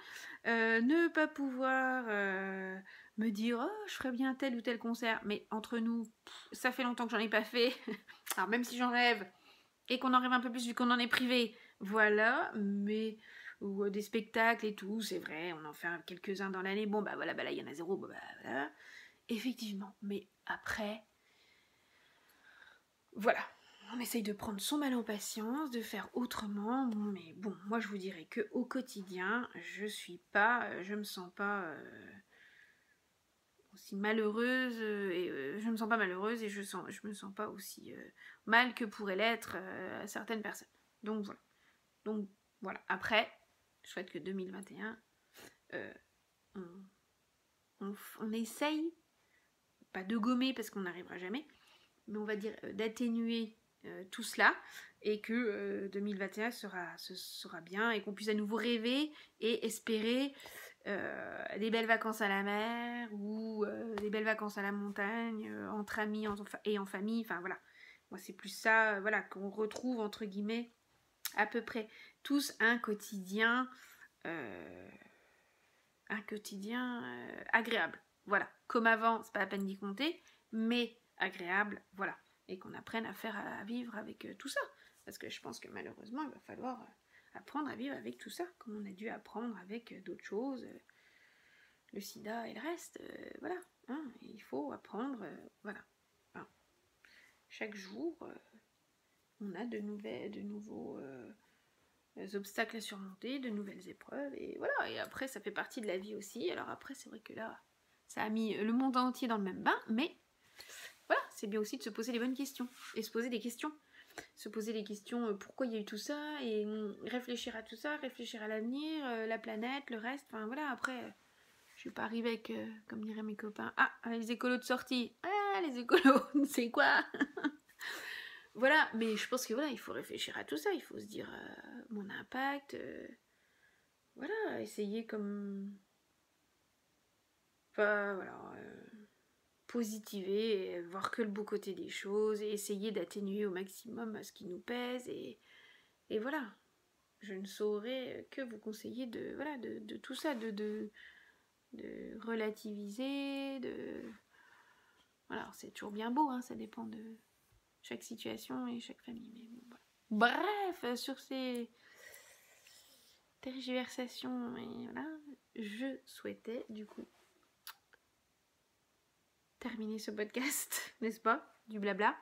Ne pas pouvoir me dire oh je ferais bien tel ou tel concert, mais entre nous, ça fait longtemps que j'en ai pas fait. Alors même si j'en rêve et qu'on en rêve un peu plus vu qu'on en est privé, voilà. Mais ou des spectacles et tout, c'est vrai, on en fait quelques-uns dans l'année. Bon bah voilà, bah là il y en a 0, bah voilà. Effectivement, mais après, voilà. On essaye de prendre son mal en patience, de faire autrement, mais bon, moi je vous dirais que au quotidien, je me sens pas aussi malheureuse et je me sens pas malheureuse et je me sens pas aussi mal que pourrait l'être certaines personnes. Donc voilà. Après, je souhaite que 2021, on essaye pas de gommer parce qu'on n'arrivera jamais, mais on va dire d'atténuer tout cela et que 2021 sera bien et qu'on puisse à nouveau rêver et espérer des belles vacances à la mer ou des belles vacances à la montagne entre amis et en famille, enfin voilà. Moi c'est plus ça, voilà, qu'on retrouve entre guillemets à peu près tous un quotidien agréable. Voilà, comme avant, c'est pas la peine d'y compter, mais agréable, voilà. Et qu'on apprenne à vivre avec tout ça. Parce que je pense que malheureusement, il va falloir apprendre à vivre avec tout ça, comme on a dû apprendre avec d'autres choses, le sida et le reste, voilà. Hein, il faut apprendre, voilà. Enfin, chaque jour, on a de nouveaux obstacles à surmonter, de nouvelles épreuves, et voilà. Et après, ça fait partie de la vie aussi. Alors après, c'est vrai que là, ça a mis le monde entier dans le même bain, mais voilà, c'est bien aussi de se poser les bonnes questions, et se poser des questions. Se poser les questions, pourquoi il y a eu tout ça, et réfléchir à tout ça, réfléchir à l'avenir, la planète, le reste, enfin voilà, après, je suis pas arrivée avec, comme diraient mes copains, les écolos de sortie, les écolos, c'est quoi? Voilà, mais je pense que voilà, il faut réfléchir à tout ça, il faut se dire mon impact, voilà, essayer comme... Enfin, voilà, positiver, voir que le beau côté des choses, et essayer d'atténuer au maximum ce qui nous pèse, et voilà. Je ne saurais que vous conseiller de tout ça, de relativiser, Voilà, c'est toujours bien beau, hein, ça dépend de chaque situation et chaque famille, mais bon, voilà. Bref, sur ces tergiversations, et voilà, je souhaitais, du coup, terminer ce podcast, n'est-ce pas? Du blabla.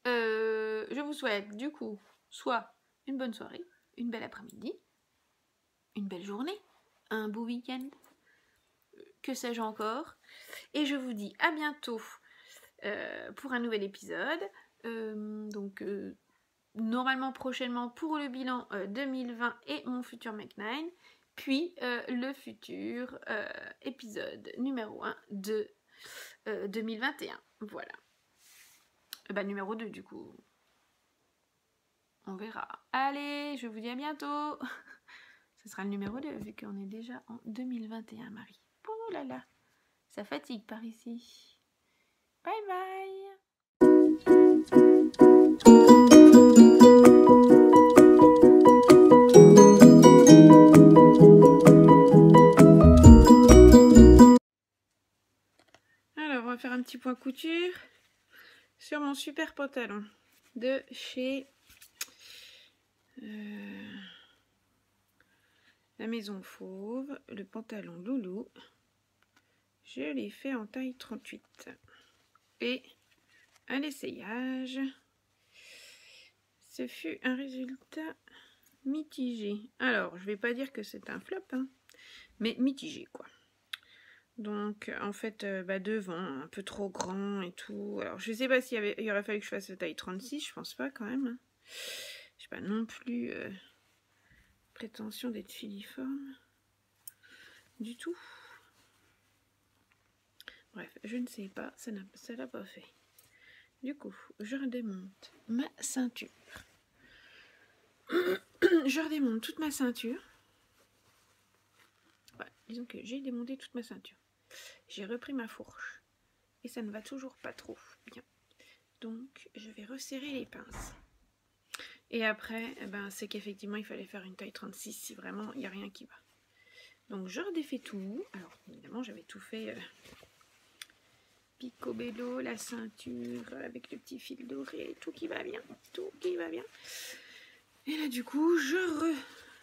Je vous souhaite, du coup, soit une bonne soirée, une belle après-midi, une belle journée, un beau week-end, que sais-je encore. Et je vous dis à bientôt pour un nouvel épisode. Normalement prochainement pour le bilan 2020 et mon futur Make9. Puis le futur épisode numéro 1 de 2021. Voilà. Numéro 2 du coup. on verra. Allez, je vous dis à bientôt. Ce sera le numéro 2 vu qu'on est déjà en 2021, Marie. Oh là là, ça fatigue par ici. Bye bye. Alors, on va faire un petit point couture sur mon super pantalon de chez la Maison Fauve, le pantalon Loulou. Je l'ai fait en taille 38. Et à l'essayage, ce fut un résultat mitigé. Alors, je vais pas dire que c'est un flop, hein, mais mitigé quoi. Donc, en fait, devant, un peu trop grand et tout. Alors, je sais pas s'il il aurait fallu que je fasse la taille 36, je pense pas quand même. Hein. Je sais pas non plus prétention d'être filiforme du tout. Bref, je ne sais pas, ça l'a pas fait. Du coup, je redémonte ma ceinture. Je redémonte toute ma ceinture. Ouais, disons que j'ai démonté toute ma ceinture. J'ai repris ma fourche. Et ça ne va toujours pas trop bien. Donc, je vais resserrer les pinces. Et après, c'est qu'effectivement, il fallait faire une taille 36 si vraiment il n'y a rien qui va. Donc, je redéfais tout. Alors, évidemment, j'avais tout fait picobello, la ceinture avec le petit fil doré, tout qui va bien. Tout qui va bien. Et là, du coup, je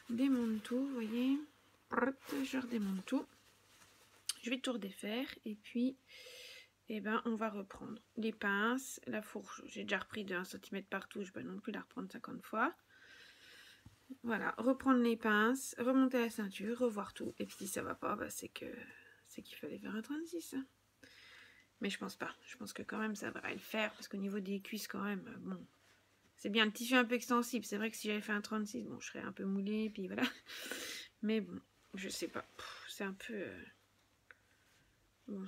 redémonte tout, vous voyez. Je redémonte tout. Je vais tout redéfaire. Et puis, on va reprendre les pinces, la fourche. J'ai déjà repris de 1 cm partout. Je ne vais pas non plus la reprendre 50 fois. Voilà, reprendre les pinces, remonter la ceinture, revoir tout. Et puis si ça va pas, c'est qu'il fallait faire un 36. Hein. Mais je pense pas. Je pense que quand même ça devrait le faire. Parce qu'au niveau des cuisses quand même, bon. C'est bien le tissu un peu extensible. C'est vrai que si j'avais fait un 36, bon, je serais un peu moulée. Puis voilà. Mais bon, je sais pas. C'est un peu... Bon.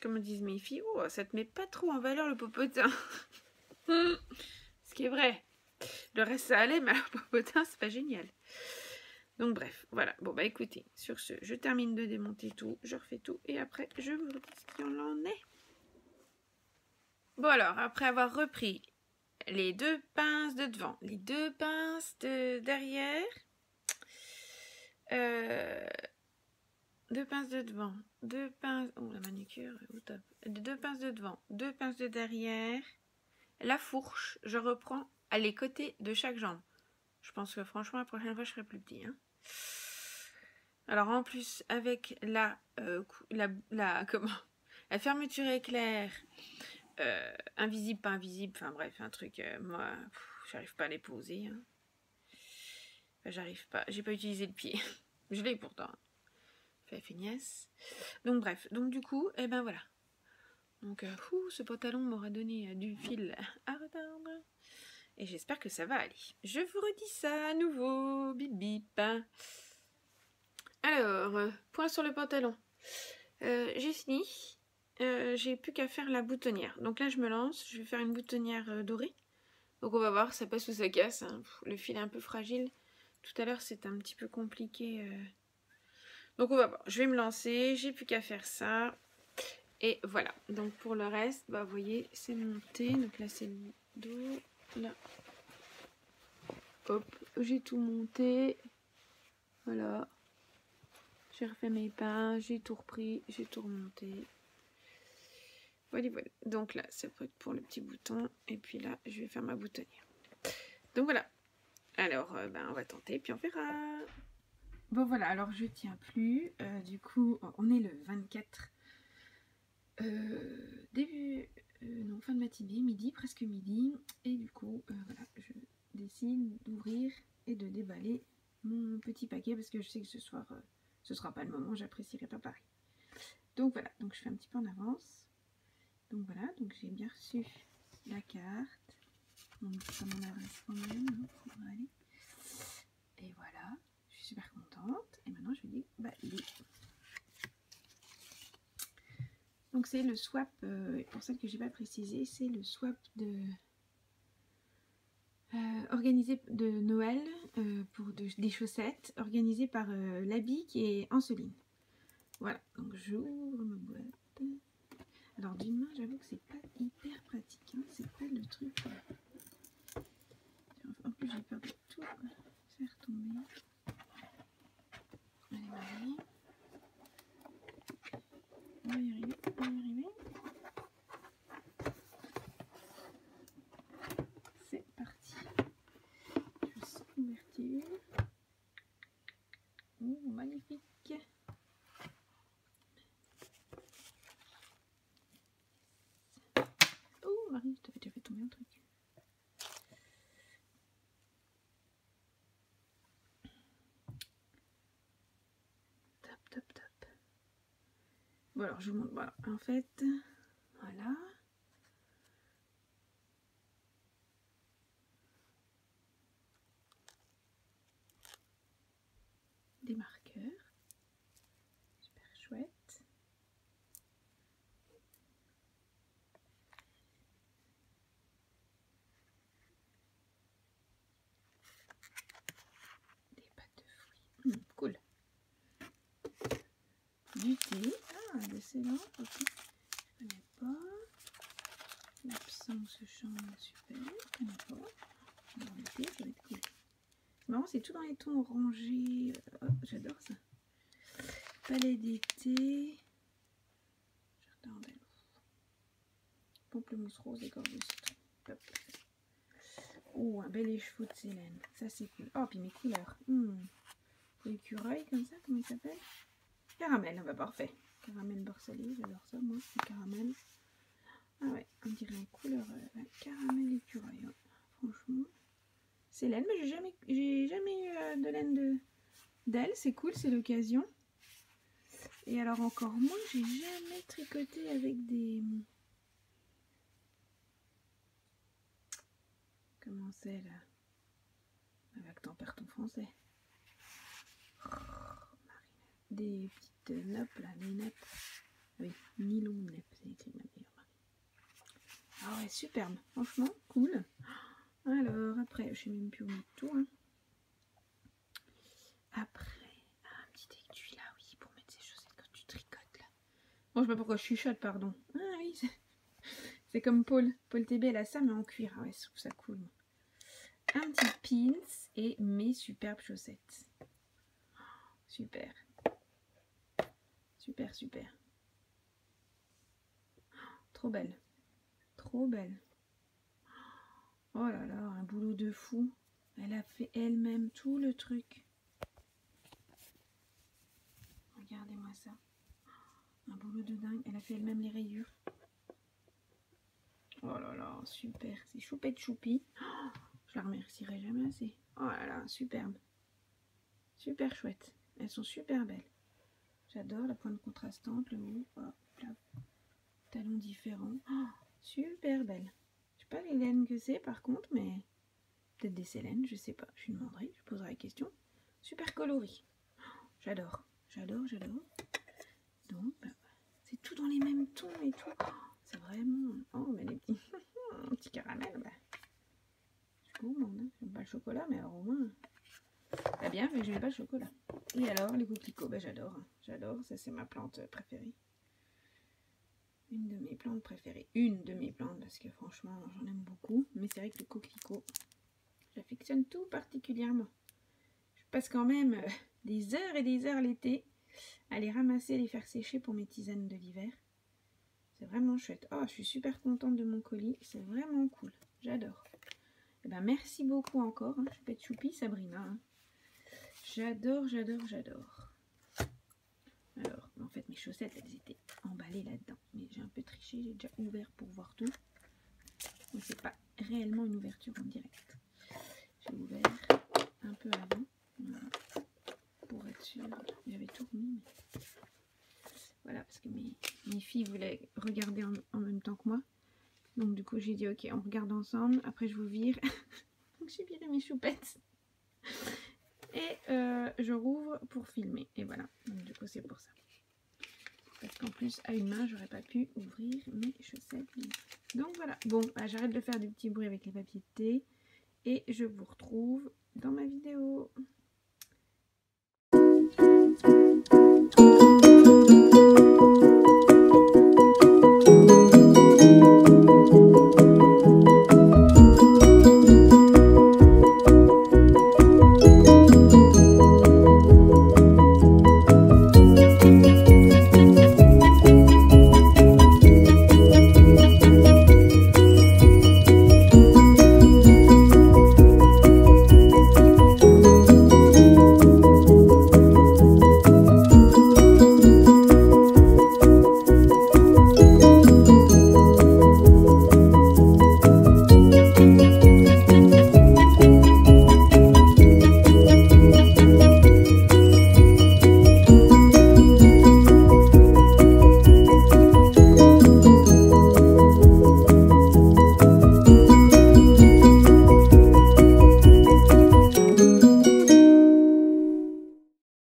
Comme disent mes filles, oh, ça te met pas trop en valeur le popotin. Ce qui est vrai. Le reste ça allait, mais le popotin c'est pas génial. Donc bref, voilà. Bon écoutez, sur ce, je termine de démonter tout, je refais tout et après je vous dis ce qu'il en est. Bon alors, après avoir repris les 2 pinces de devant, les 2 pinces de derrière, 2 pinces de devant, 2 pinces, oh la manucure, au top, 2 pinces de devant, 2 pinces de derrière, la fourche, je reprends à les côtés de chaque jambe. Je pense que franchement la prochaine fois je ferai plus petit, hein. Alors en plus avec la fermeture éclair invisible, pas invisible, enfin bref un truc, moi j'arrive pas à les poser. Hein. Enfin, j'arrive pas, j'ai pas utilisé le pied. Je l'ai pourtant. Fait feignasse. Donc bref, donc du coup, voilà. Donc ce pantalon m'aura donné du fil à retordre. Et j'espère que ça va aller. Je vous redis ça à nouveau. Bip bip. Alors, point sur le pantalon. J'ai fini. J'ai plus qu'à faire la boutonnière. Donc là, je me lance. Je vais faire une boutonnière dorée. Donc on va voir, ça passe ou ça casse. Hein. Le fil est un peu fragile. Tout à l'heure, c'était un petit peu compliqué. Donc on va voir. Je vais me lancer. J'ai plus qu'à faire ça. Et voilà. Donc pour le reste, vous voyez, c'est monté. Donc là, c'est le dos. Là. Hop, j'ai tout monté. Voilà. J'ai refait mes pinces, j'ai tout repris, j'ai tout remonté. Voilà, voilà. Donc là, c'est prêt pour le petit bouton. Et puis là, je vais faire ma boutonnière. Donc voilà. Alors, on va tenter, puis on verra. Bon, voilà. Alors, je tiens plus. Du coup, on est le 24. Fin de matinée, midi, presque midi. Et du coup, voilà, je décide d'ouvrir et de déballer mon petit paquet parce que je sais que ce soir... ce sera pas le moment, j'apprécierai pas pareil. Donc voilà, donc je fais un petit peu en avance. Donc voilà, donc j'ai bien reçu la carte. On met ça mon adresse quand même, hein, aller. Et voilà, je suis super contente. Et maintenant je vais déballer. Donc c'est le swap, pour celle que j'ai pas précisé, c'est le swap de organisé de Noël pour des chaussettes organisées par l'habit qui est Anceline. Voilà, donc j'ouvre ma boîte. Alors d'une main, j'avoue que c'est pas hyper pratique, hein. C'est pas le truc. En plus, j'ai peur de tout faire tomber. Allez, Marie. On va y arriver, on va y arriver. C'est parti. Je sens l'ouverture. Oh, magnifique. Oh, Marie, je t'avais déjà fait tomber un truc. Top, top, top. Bon, alors, je vous montre. Voilà, en fait, voilà. Des marqueurs. Super chouette. Des pâtes de fruits. Cool. Du thé. Ah, de céleri. Ok. Je connais pas. L'absence change. Super. Je connais pas. Dans le thé, ça va être cool. C'est marrant, c'est tout dans les tons orangés. Oh, j'adore ça. Palais d'été. Jardin d'Alou. Pamplemousse rose et gorge de citron. Top. Oh, un bel écheveau de Célène. Ça, c'est cool. Oh, puis mes couleurs. L'écureuil, comme ça, comment il s'appelle? Caramel, bah parfait. Caramel beurre salé, j'adore ça, moi, c'est caramel. Ah ouais, on dirait une couleur caramel écureuil. Ouais. Franchement. Célène, mais j'ai jamais eu de laine d'elle. C'est cool, c'est l'occasion. Et alors, encore moins, j'ai jamais tricoté avec des... Comment c'est là? Avec t'en perds ton français. Des petites nappes là, des nappes. Oui, nylon nappe, c'est écrit ma meilleure Marie. Ah ouais, superbe, franchement, cool. Alors, après, je sais même plus où mettre tout. Hein. Après, un petit étui là, oui, pour mettre ses chaussettes quand tu tricotes là. Bon, je sais pas pourquoi je chuchote, pardon. Ah oui, c'est comme Paul. Paul TB, elle a ça, mais en cuir. Ah ouais, je trouve ça cool. Un petit pins et mes superbes chaussettes. Super. Super, super. Trop belle. Trop belle. Oh là là, un boulot de fou. Elle a fait elle-même tout le truc. Regardez-moi ça. Un boulot de dingue. Elle a fait elle-même les rayures. Oh là là, super. C'est choupette choupi. Oh, je la remercierai jamais assez. Oh là là, superbe. Super chouette. Elles sont super belles. J'adore la pointe contrastante, le haut. Oh, là. Talons différents. Oh, super belle. Je sais pas les laines que c'est par contre, mais peut-être des Célènes, je sais pas. Je lui demanderai, je poserai la question. Super coloris. Oh, j'adore. J'adore, j'adore. Donc, bah, c'est tout dans les mêmes tons et tout. Oh, c'est vraiment... Oh, mais les petits, petits caramels, bah. Je gourmande, hein. J'aime pas le chocolat, mais alors au moins... T'as bien fait que j'aime pas le chocolat. Et alors, les coquelicots, bah j'adore. J'adore, ça c'est ma plante préférée. Une de mes plantes préférées. Une de mes plantes, parce que franchement, j'en aime beaucoup. Mais c'est vrai que le coquelicot, j'affectionne tout particulièrement. Je passe quand même des heures et des heures l'été à les ramasser, les faire sécher pour mes tisanes de l'hiver. C'est vraiment chouette. Oh, je suis super contente de mon colis. C'est vraiment cool. J'adore. Eh ben, merci beaucoup encore. Hein. Choupette choupi, Sabrina. Hein. J'adore, j'adore, j'adore. Alors, en fait, mes chaussettes, elles étaient emballées là-dedans. Mais j'ai un peu triché. J'ai déjà ouvert pour voir tout. Mais c'est pas réellement une ouverture en direct. J'ai ouvert un peu avant. Voilà. Pour être sûre. J'avais tout remis. Mais... Voilà, parce que mes filles voulaient regarder en même temps que moi. Donc du coup, j'ai dit, ok, on regarde ensemble. Après, je vous vire. Donc j'ai viré mes choupettes. Et je rouvre pour filmer. Et voilà. Donc du coup, c'est pour ça. Parce qu'en plus, à une main, j'aurais pas pu ouvrir mes chaussettes. Donc voilà. Bon, bah, j'arrête de faire des petits bruits avec les papiers de thé. et je vous retrouve dans ma vidéo.